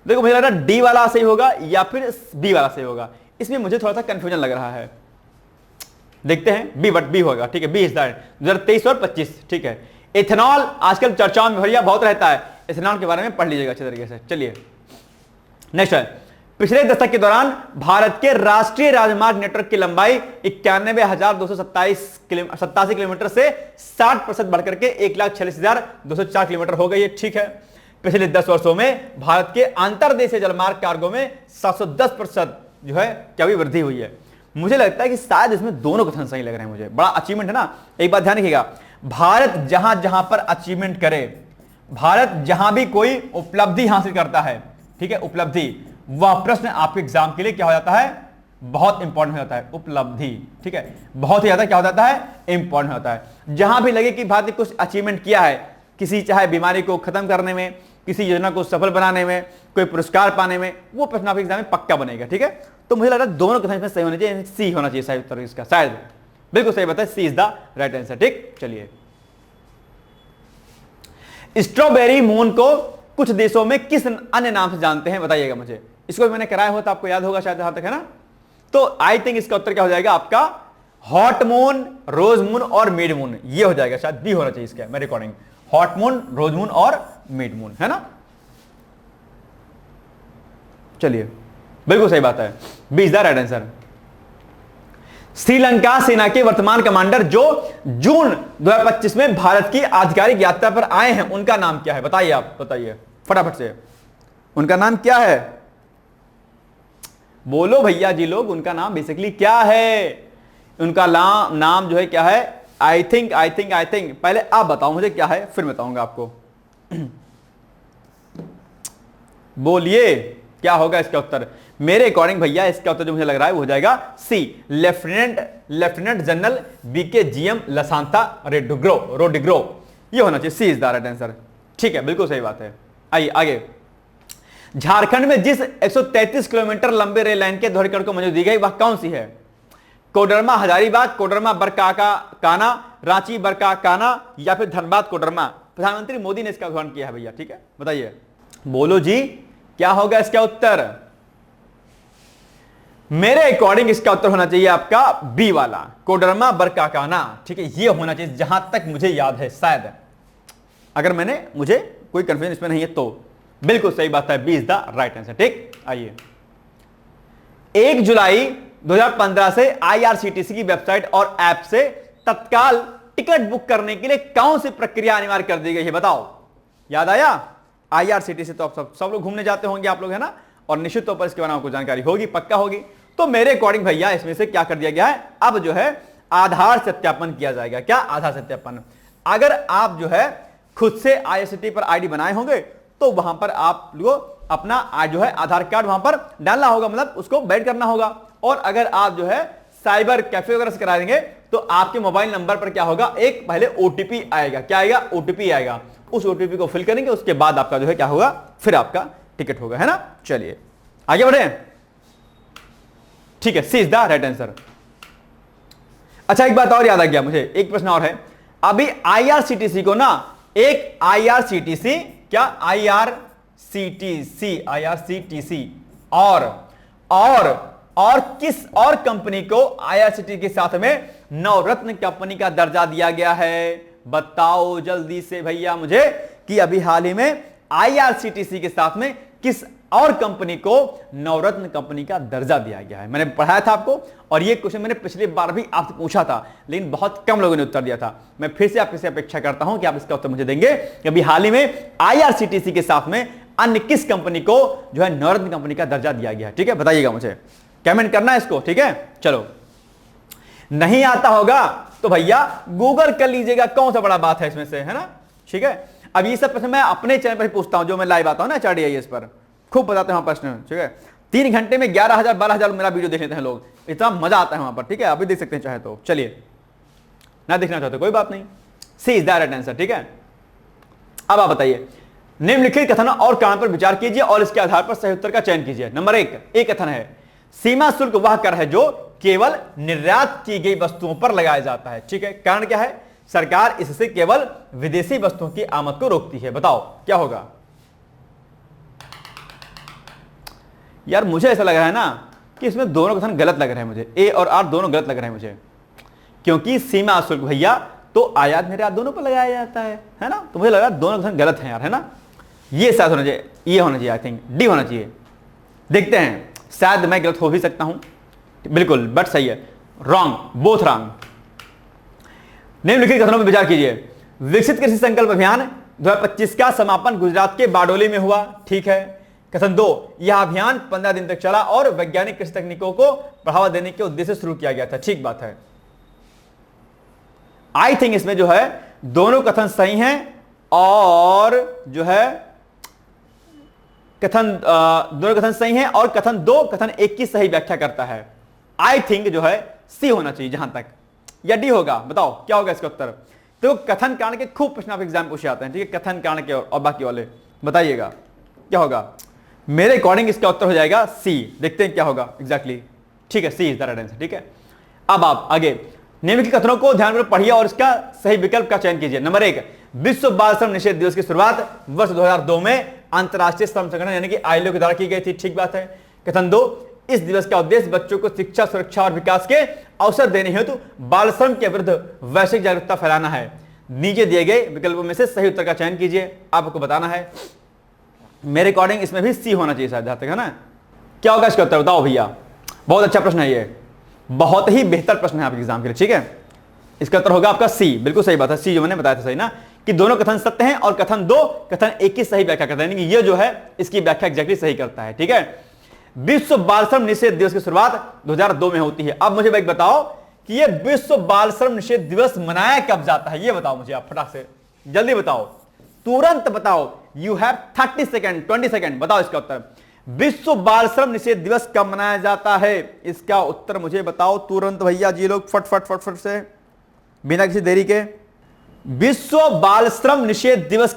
Speaker 1: देखो मुझे लग रहा है डी वाला सही होगा या फिर बी वाला सही होगा, इसमें मुझे थोड़ा सा कंफ्यूजन लग रहा है। देखते हैं, बी होगा, ठीक है। बी इज द 2023 और 25, ठीक है। इथेनॉल आजकल चर्चाओं में भैया बहुत रहता है, इथेनॉल के बारे में पढ़ लीजिएगा अच्छे तरीके से। चलिए नेक्स्ट है, पिछले दशक के दौरान भारत के राष्ट्रीय राजमार्ग नेटवर्क की लंबाई 91,287 किलोमीटर से 60% बढ़कर के 1,46,204 किलोमीटर हो गई है, ठीक है। पिछले 10 वर्षों में भारत के अंतरदेशीय जलमार्ग कार्गो में 710% जो है क्या भी वृद्धि हुई है। मुझे लगता है कि शायद इसमें दोनों कथन सही लग रहे हैं मुझे, बड़ा अचीवमेंट है ना। एक बात ध्यान रखिएगा, भारत जहां जहां पर अचीवमेंट करे, भारत जहां भी कोई उपलब्धि हासिल करता है, ठीक है, उपलब्धि, वह प्रश्न आपके एग्जाम के लिए क्या हो जाता है, बहुत इंपॉर्टेंट हो जाता है। उपलब्धि, ठीक है, बहुत ही ज्यादा क्या हो जाता है, इंपॉर्टेंट होता है। जहां भी लगे कि भारत ने कुछ अचीवमेंट किया है, किसी चाहे बीमारी को खत्म करने में, किसी योजना को सफल बनाने में, कोई पुरस्कार पाने में, वो प्रश्न आपके एग्जाम में पक्का बनेगा, ठीक है। तो मुझे लग रहा है दोनों कथन इसमें सही होने चाहिए, सी होना चाहिए शायद उत्तर इसका, शायद बिल्कुल सही बताया, सी इज द राइट आंसर, ठीक। चलिए, स्ट्रॉबेरी मून को कुछ देशों में किस अन्य नाम से जानते हैं, बताइएगा मुझे। इसको भी मैंने कराया हुआ था, आपको याद होगा शायद, जहां तक है ना। तो आई थिंक इसका उत्तर क्या हो जाएगा आपका, हॉट मून, रोज मून और मिड मून, ये हो जाएगा, शायद बी होना चाहिए इसका मेरे according, hot moon, rose moon और मिड मून, है ना। चलिए बिल्कुल सही बात है, B is the right answer. Sri Lanka सेना के वर्तमान कमांडर जो जून 2025 में भारत की आधिकारिक यात्रा पर आए हैं, उनका नाम क्या है, बताइए, आप बताइए फटाफट से, उनका नाम क्या है, बोलो भैया जी लोग, उनका नाम बेसिकली क्या है, उनका नाम जो है क्या है। आई थिंक पहले आप बताओ मुझे क्या है, फिर बताऊंगा आपको। बोलिए क्या होगा इसका उत्तर। मेरे अकॉर्डिंग भैया इसका उत्तर जो मुझे लग रहा है वो हो जाएगा सी, लेफ्टिनेंट जनरल बीके जीएम लसांता रोडिग्रो, ये होना चाहिए, सी इज द राइट आंसर। ठीक है, बिल्कुल सही बात है। आइए आगे। झारखंड में जिस 133 किलोमीटर लंबे रेल लाइन के दोहरीकरण को मंजूरी दी गई वह कौन सी है। कोडरमा हजारीबाग, कोडरमा बरकाकाना, रांची बरकाकाना या फिर धनबाद कोडरमा। प्रधानमंत्री मोदी ने इसका उद्घाटन किया है भैया, ठीक है, बताइए, बोलो जी क्या होगा इसका उत्तर। मेरे अकॉर्डिंग इसका उत्तर होना चाहिए आपका बी वाला, कोडरमा बरकाकाना, ठीक है, ये होना चाहिए जहां तक मुझे याद है, शायद अगर मुझे कोई कंफ्यूजन इसमें नहीं है तो बिल्कुल सही बात है, B is the right answer. ठीक, आइए। 1 जुलाई 2015 से आईआरसीटीसी की वेबसाइट और ऐप से तत्काल टिकट बुक करने के लिए कौन सी प्रक्रिया अनिवार्य कर दी गई है, बताओ, याद आया। आईआरसीटीसी तो आप सब लोग घूमने जाते होंगे आप लोग, है ना, और निश्चित तौर पर इसके बारे में आपको जानकारी होगी, पक्का होगी। तो मेरे अकॉर्डिंग भैया इसमें से क्या कर दिया गया है, अब जो है आधार सत्यापन किया जाएगा। क्या आधार सत्यापन, अगर आप जो है खुद से आईआरसीटीसी पर आईडी बनाए होंगे तो वहां पर आप लोग अपना जो है आधार कार्ड वहां पर डालना होगा, मतलब उसको बैड करना होगा। और अगर आप जो है साइबर कैफे वगैरह से करा देंगे तो आपके मोबाइल नंबर पर क्या होगा, एक पहले ओटीपी आएगा, क्या आएगा, ओटीपी आएगा, उस ओटीपी को फिल करेंगे, उसके बाद आपका जो है क्या होगा, फिर आपका टिकट होगा, है ना। चलिए आगे बढ़े। ठीक है, सी इज द राइट आंसर। अच्छा, एक बात और याद आ गया मुझे, एक प्रश्न और है। अभी आईआरसीटीसी को ना एक आईआरसीटीसी क्या आईआरसीटीसी और किस और कंपनी को आईआरसीटीसी के साथ में नवरत्न कंपनी का दर्जा दिया गया है, बताओ जल्दी से भैया मुझे, कि अभी हाल ही में आईआरसीटीसी के साथ में किस और कंपनी को नवरत्न कंपनी का दर्जा दिया गया है। मैंने पढ़ाया था आपको, और ये क्वेश्चन मैंने पिछली बार भी आपसे पूछा था, लेकिन बहुत कम लोगों ने उत्तर दिया था। मैं फिर से आपसे अपेक्षा करता हूं कि आप इसका उत्तर मुझे देंगे कि अभी हाल ही में आईआरसीटीसी के साथ में अन्य किस कंपनी को जो है नवरत्न कंपनी का दर्जा दिया गया है। ठीक है, बताइएगा मुझे, कमेंट करना है इसको, ठीक है। चलो, नहीं आता होगा तो भैया गूगल कर लीजिएगा, कौन सा बड़ा बात है इसमें से, है ना। ठीक है, अब ये सब प्रश्न मैं अपने चैनल पर ही पूछता हूं, जो मैं लाइव आता हूं ना HRDIS पर, खूब बताते हैं प्रश्न, ठीक है। 3 घंटे में 11,000 12,000 मेरा वीडियो देख लेते हैं लोग, इतना मजा आता है वहां पर, ठीक है, अभी देख सकते हैं चाहे तो। चलिए, ना देखना चाहते कोई बात नहीं, सी इज द राइट आंसर। ठीक है, अब आप बताइए, निम्नलिखित कथन और कारण पर विचार कीजिए और इसके आधार पर सही उत्तर का चयन कीजिए। नंबर 1, एक कथन है, सीमा शुल्क वह कर है जो केवल निर्यात की गई वस्तुओं पर लगाया जाता है। ठीक है, कारण क्या है, सरकार इससे केवल विदेशी वस्तुओं की आमद को रोकती है, बताओ क्या होगा। यार मुझे ऐसा लग रहा है ना कि इसमें दोनों कथन गलत लग रहे हैं मुझे, ए और आर दोनों गलत लग रहे हैं मुझे, क्योंकि सीमा शुल्क भैया तो आयात निर्यात दोनों पर लगाया जाता है ना, तो मुझे लग रहा है दोनों कथन गलत हैं यार, है ना। ये शायद होना चाहिए, ये होना चाहिए, आई थिंक डी होना चाहिए। देखते हैं, शायद मैं गलत हो भी सकता हूं, बिल्कुल, बट सही है, रॉन्ग, बोथ रॉन्ग। निम्नलिखित कथनों पर विचार कीजिए। विकसित कृषि संकल्प अभियान 2025 का समापन गुजरात के बारडोली में हुआ, ठीक है। कथन 2, यह अभियान 15 दिन तक चला और वैज्ञानिक कृषि तकनीकों को बढ़ावा देने के उद्देश्य से शुरू किया गया था, ठीक बात है। आई थिंक इसमें जो है दोनों कथन सही हैं, और जो है दोनों कथन सही हैं, और कथन 2 कथन 1 की सही व्याख्या करता है। आई थिंक जो है सी होना चाहिए जहां तक, या डी होगा, बताओ क्या होगा इसका उत्तर। तो कथन कारण के खूब प्रश्न आप एग्जाम पूछे जाते हैं, ठीक है, कथन कारण के और बाकी वाले, बताइएगा क्या होगा। मेरे अकॉर्डिंग इसका उत्तर हो जाएगा सी, देखते हैं क्या होगा एग्जैक्टली। ठीक है, सी इज द राइट आंसर। ठीक है, अब आप आगे निम्नलिखित कथनों को ध्यान में पढ़िए और इसका सही विकल्प का चयन कीजिए। नंबर 1, विश्व बाल श्रम निषेध दिवस की शुरुआत वर्ष 2002 में अंतरराष्ट्रीय श्रम संगठन यानी कि ILO के द्वारा की गई थी, ठीक बात है। कथन 2, इस दिवस का उद्देश्य बच्चों को शिक्षा, सुरक्षा और विकास के अवसर देने हेतु बाल श्रम के विरुद्ध वैश्विक जागरूकता फैलाना है। नीचे दिए गए विकल्पों में से सही उत्तर का चयन कीजिए, आपको बताना है। मेरे अकॉर्डिंग इसमें भी सी होना चाहिए शायद, जहां तक है ना। क्या होगा इसका उत्तर बताओ भैया। बहुत अच्छा प्रश्न है ये, बहुत ही बेहतर प्रश्न है आपके एग्जाम के लिए, ठीक है। इसका उत्तर होगा आपका सी, बिल्कुल सही बात है, सी जो मैंने बताया था सही ना, कि दोनों कथन सत्य हैं और कथन 2 कथन 1 की सही व्याख्या करता है, यानी कि ये जो है इसकी व्याख्या एग्जैक्टली सही करता है, ठीक है। विश्व बाल श्रम निषेध दिवस की शुरुआत 2002 में होती है। अब मुझे भाई बताओ कि ये विश्व बाल श्रम निषेध दिवस मनाया कब जाता है, ये बताओ मुझे आप फटाक से, जल्दी बताओ, तुरंत बताओ। यू हैव 30 सेकेंड, 20 सेकेंड, बताओ इसका उत्तर। विश्व बाल श्रम निषेध दिवस कब मनाया जाता है, इसका उत्तर मुझे बताओ तुरंत भैया जी लोग, फट फट फट फट से, बिना किसी देरी के। विश्व बाल श्रम निषेध दिवस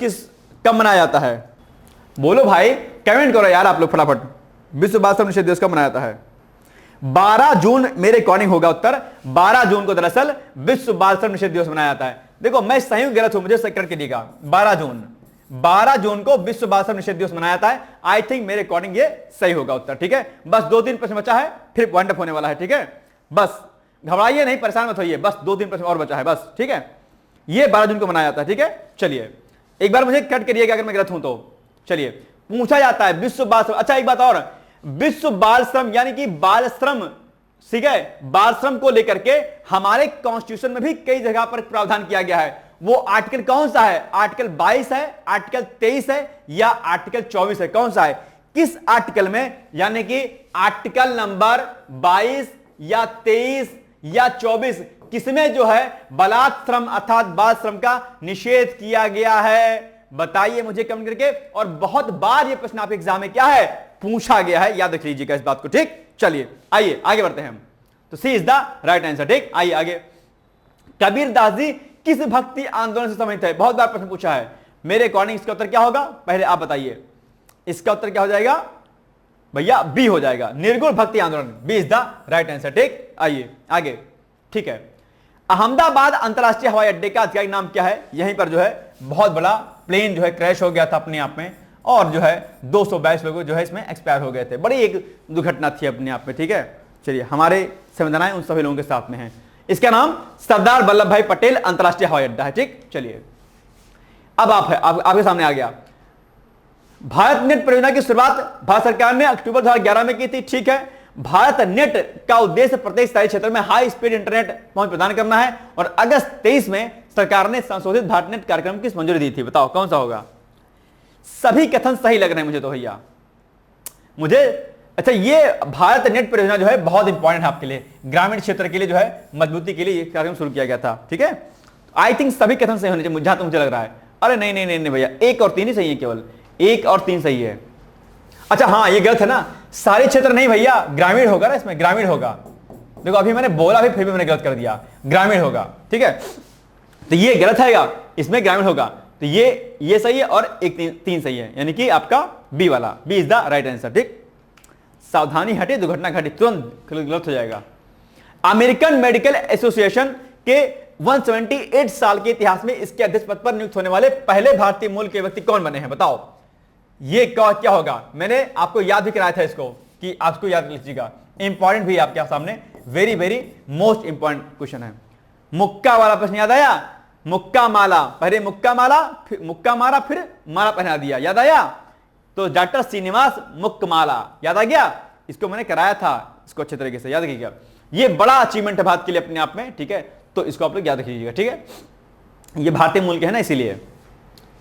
Speaker 1: कब मनाया जाता है, बोलो भाई, कमेंट करो यार आप लोग फटाफट। विश्व बाल श्रम निषेध दिवस कब मनाया जाता है? 12 जून मेरे अकॉर्डिंग होगा उत्तर। 12 जून को दरअसल विश्व बाल श्रम निषेध दिवस मनाया जाता है। देखो मैं सही हूं गलत हूं मुझे सेकंड कीजिएगा। 12 जून को विश्व बाल श्रम निषेध दिवस मनाया जाता है। आई थिंक मेरे अकॉर्डिंग ये सही होगा उत्तर, ठीक है। बस 2-3 प्रश्न बचा है, फिर पॉइंट अप होने वाला है, ठीक है। बस घबराइए नहीं, परेशान मत होइए, बस 2-3 प्रश्न और बचा है बस, ठीक है। ये 12 जून को मनाया जाता है, ठीक है। चलिए एक बार मुझे कट करिएगा अगर मैं गलत हूं तो। चलिए पूछा जाता है विश्व बाल श्रम, अच्छा एक बात और, विश्व बाल श्रम यानी कि बाल श्रम, ठीक है, बाल श्रम को लेकर के हमारे कॉन्स्टिट्यूशन में भी कई जगह पर प्रावधान किया गया है। वो आर्टिकल कौन सा है? आर्टिकल 22 है, आर्टिकल 23 है या आर्टिकल 24 है? कौन सा है? किस आर्टिकल में, यानी कि आर्टिकल नंबर 22 या 23 या 24 किसमें जो है बलात्श्रम अर्थात बाल श्रम का निषेध किया गया है? बताइए मुझे कमेंट करके। और बहुत बार ये प्रश्न आपके एग्जाम में क्या है, पूछा गया है, याद रख लीजिएगा इस बात को, ठीक। चलिए आइए आगे बढ़ते हैं हम। तो सी इज द राइट आंसर, ठीक। आइए आगे। कबीर दास जी किस भक्ति आंदोलन से संबंधित है? बहुत बार प्रश्न पूछा है। मेरे अकॉर्डिंग इसका उत्तर क्या होगा, पहले आप बताइए। इसका उत्तर क्या हो जाएगा भैया? बी हो जाएगा, निर्गुण भक्ति आंदोलन। B is the right answer, ठीक। आइए आगे, ठीक है। अहमदाबाद अंतरराष्ट्रीय हवाई अड्डे का आधिकारिक नाम क्या है? यहीं पर जो है बहुत बड़ा प्लेन जो है क्रैश हो गया था अपने आप में, और जो है 222 लोग जो है इसमें एक्सपायर हो गए थे। बड़ी एक दुर्घटना थी अपने आप में, ठीक है। चलिए हमारे संवेदनाएं उन सभी लोगों के साथ में हैं। इसका नाम सरदार वल्लभ भाई पटेल अंतरराष्ट्रीय हवाई अड्डा है, ठीक। चलिए अब आपके सामने आ गया। भारत नेट परियोजना की शुरुआत भारत सरकार ने अक्टूबर 2011 में की थी, ठीक है। भारत नेट का उद्देश्य प्रत्येक शहरी क्षेत्र में हाई स्पीड इंटरनेट पहुंच प्रदान करना है, और अगस्त 23 में सरकार ने संशोधित भारत नेट कार्यक्रम की मंजूरी दी थी। बताओ कौन सा होगा? सभी कथन सही लग रहे हैं मुझे तो भैया, मुझे। अच्छा, ये भारत नेट परियोजना जो है बहुत इंपॉर्टेंट है आपके लिए, ग्रामीण क्षेत्र के लिए जो है मजबूती के लिए ये कार्यक्रम शुरू किया गया था, ठीक है। आई थिंक सभी कथन सही होने चाहिए जहां तक मुझे लग रहा है। अरे नहीं नहीं नहीं भैया, 1 और 3 ही सही है, केवल 1 और 3 सही है। अच्छा हाँ, ये गलत है ना, सारे क्षेत्र नहीं भैया, ग्रामीण होगा ना, इसमें ग्रामीण होगा। देखो अभी मैंने बोला भी, फिर भी मैंने गलत कर दिया, ग्रामीण होगा, ठीक है। तो ये गलत है, इसमें ग्रामीण होगा। तो ये सही है और 3 सही है, यानी कि आपका बी वाला, B is the right answer, ठीक। सावधानी हटे दुर्घटना घटे, तुरंत गलत हो जाएगा। अमेरिकन मेडिकल एसोसिएशन के 178 साल के इतिहास में इसके अध्यक्ष पद पर नियुक्त होने वाले पहले भारतीय मूल के व्यक्ति कौन बने हैं? बताओ ये क्या होगा? मैंने आपको याद भी कराया था इसको, कि आपको याद लीजिएगा, इंपॉर्टेंट भी आपके सामने, very very most important question है। मुक्का वाला प्रश्न याद आया? मुक्का माला, पहले मुक्का माला, फिर मुक्का मारा, फिर माला पहना दिया, याद आया? तो डॉक्टर श्रीनिवास मुक्कमाला, याद आ गया? इसको मैंने कराया था, इसको अच्छे तरीके से याद रखिएगा। ये बड़ा अचीवमेंट है भारत के लिए अपने आप में, ठीक है। तो इसको आप लोग याद रखिएगा, ठीक है। ये भारतीय मूल के है ना, इसीलिए।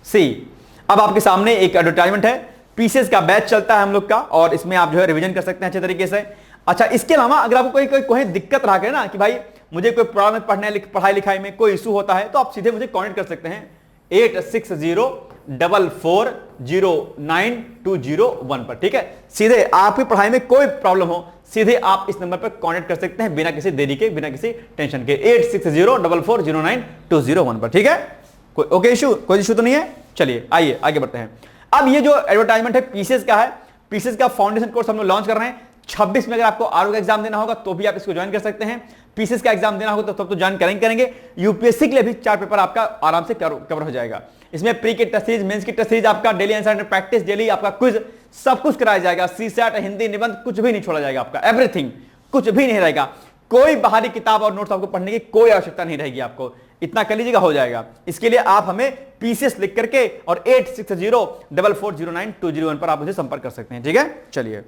Speaker 1: सी, अब आपके सामने एक एडवर्टाइजमेंट है, पीसेस का बैच चलता है हम लोग का, और इसमें आप जो है रिवीजन कर सकते हैं अच्छे तरीके से। अच्छा, इसके अलावा अगर आपको कोई दिक्कत रहा ना कि भाई मुझे कोई प्रॉब्लम पढ़ाई लिखाई में कोई इशू होता है, तो आप सीधे मुझे कॉन्टेक्ट कर सकते हैं 8604409201 पर, ठीक है। सीधे आपकी पढ़ाई में कोई प्रॉब्लम हो, सीधे आप इस नंबर पर कॉन्टेक्ट कर सकते हैं, बिना किसी देरी के, बिना किसी टेंशन के, 8604409201 पर, ठीक है। कोई इशू तो नहीं है? चलिए आइए आगे बढ़ते हैं। अब ये जो एडवर्टाइजमेंट है पीसेस का है, पीसेस का फाउंडेशन कोर्स हम लोग लॉन्च कर रहे हैं। 26 में अगर आपको आरओ का एग्जाम देना होगा तो भी आप इसको ज्वाइन कर सकते हैं। पीसीएस का एग्जाम देना होगा तो तब तो ज्वाइन करेंगे। यूपीएससी के लिए भी 4 पेपर आपका आराम से कवर हो जाएगा। इसमें प्री की टेस्ट सीरीज, मेंस की टेस्ट सीरीज, आपका डेली आंसर प्रैक्टिस, डेली आपका क्विज, सब कुछ कराया जाएगा। सीसैट, हिंदी, निबंध, कुछ भी नहीं छोड़ा जाएगा आपका, एवरीथिंग, कुछ भी नहीं रहेगा। कोई बाहरी किताब और नोट्स आपको पढ़ने की कोई आवश्यकता नहीं रहेगी आपको। इतना कर लीजिएगा, हो जाएगा। इसके लिए आप हमें पीसीएस लिख करके और 8604409201 पर आप मुझे संपर्क कर सकते हैं। ठीक है, चलिए,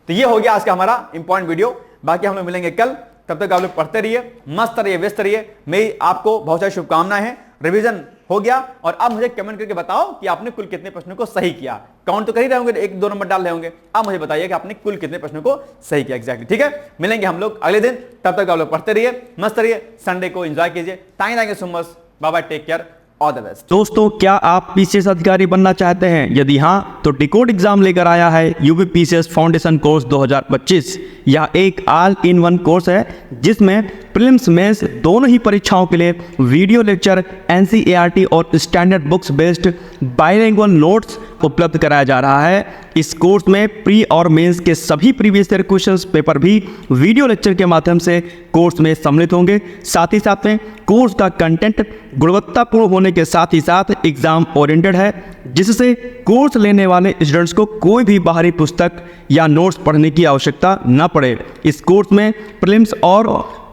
Speaker 1: तो ये हो गया आज का हमारा इंपॉर्टेंट वीडियो। बाकी हम लोग मिलेंगे कल, तब तक आप लोग पढ़ते रहिए, मस्त रहिए, व्यस्त रहिए। मेरी आपको बहुत सारी शुभकामनाएं हैं। रिवीजन हो गया और अब मुझे कमेंट करके बताओ कि आपने कुल कितने प्रश्नों को सही किया। काउंट तो कर ही रहे होंगे, 1-2 नंबर डाल रहे होंगे। अब मुझे बताइए कि आपने कुल कितने प्रश्नों को सही किया एग्जैक्टली। ठीक है, मिलेंगे हम लोग अगले दिन, तब तक आप लोग पढ़ते रहिए, मस्त रहिए, संडे को एंजॉय कीजिए। Thank you so much, bye bye, take care, all the best.
Speaker 2: दोस्तों, क्या आप पीसीएस अधिकारी बनना चाहते हैं? यदि हाँ, तो डिकोड एग्जाम लेकर आया है यूपी पीसीएस फाउंडेशन कोर्स 2025। यह एक ऑल इन वन कोर्स है जिसमें प्रीलिम्स मेंस दोनों ही परीक्षाओं के लिए वीडियो लेक्चर, एनसीईआरटी और standard books based bilingual notes उपलब्ध कराया जा रहा है। इस कोर्स में प्री और मेंस के सभी प्रीवियस ईयर क्वेश्चंस पेपर भी वीडियो लेक्चर के माध्यम से कोर्स में सम्मिलित होंगे। साथ ही साथ में कोर्स का कंटेंट गुणवत्तापूर्ण होने के साथ ही साथ एग्जाम ओरिएंटेड है, जिससे कोर्स लेने वाले स्टूडेंट्स को कोई भी बाहरी पुस्तक या नोट्स पढ़ने की आवश्यकता न पड़े। इस कोर्स में प्रीलिम्स और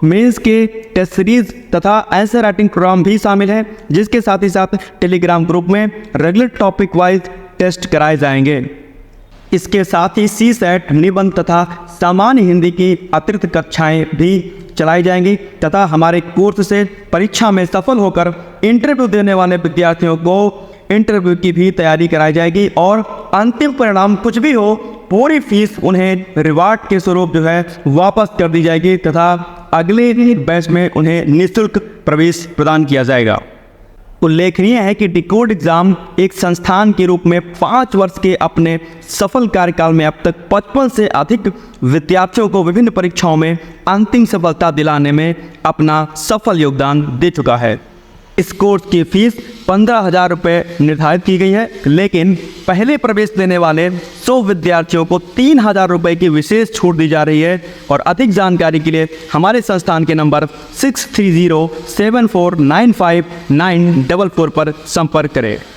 Speaker 2: मेंस के टेस्ट सीरीज तथा आंसर राइटिंग प्रोग्राम भी शामिल है, जिसके साथ ही साथ टेलीग्राम ग्रुप में रेगुलर टॉपिक वाइज टेस्ट कराए जाएंगे। इसके साथ ही सीसैट, निबंध तथा सामान्य हिंदी की अतिरिक्त कक्षाएं भी चलाई जाएंगी तथा हमारे कोर्स से परीक्षा में सफल होकर इंटरव्यू देने वाले विद्यार्थियों को इंटरव्यू की भी तैयारी कराई जाएगी और अंतिम परिणाम कुछ भी हो, पूरी फीस उन्हें रिवार्ड के स्वरूप जो है वापस कर दी जाएगी तथा अगले बैच में उन्हें निःशुल्क प्रवेश प्रदान किया जाएगा। उल्लेखनीय है कि डिकोड एग्जाम एक संस्थान के रूप में 5 वर्ष के अपने सफल कार्यकाल में अब तक 55 से अधिक विद्यार्थियों को विभिन्न परीक्षाओं में अंतिम सफलता दिलाने में अपना सफल योगदान दे चुका है। इस कोर्स की फीस 15,000 रुपये निर्धारित की गई है, लेकिन पहले प्रवेश देने वाले 100 विद्यार्थियों को 3,000 रुपये की विशेष छूट दी जा रही है। और अधिक जानकारी के लिए हमारे संस्थान के नंबर 6307495944 पर संपर्क करें।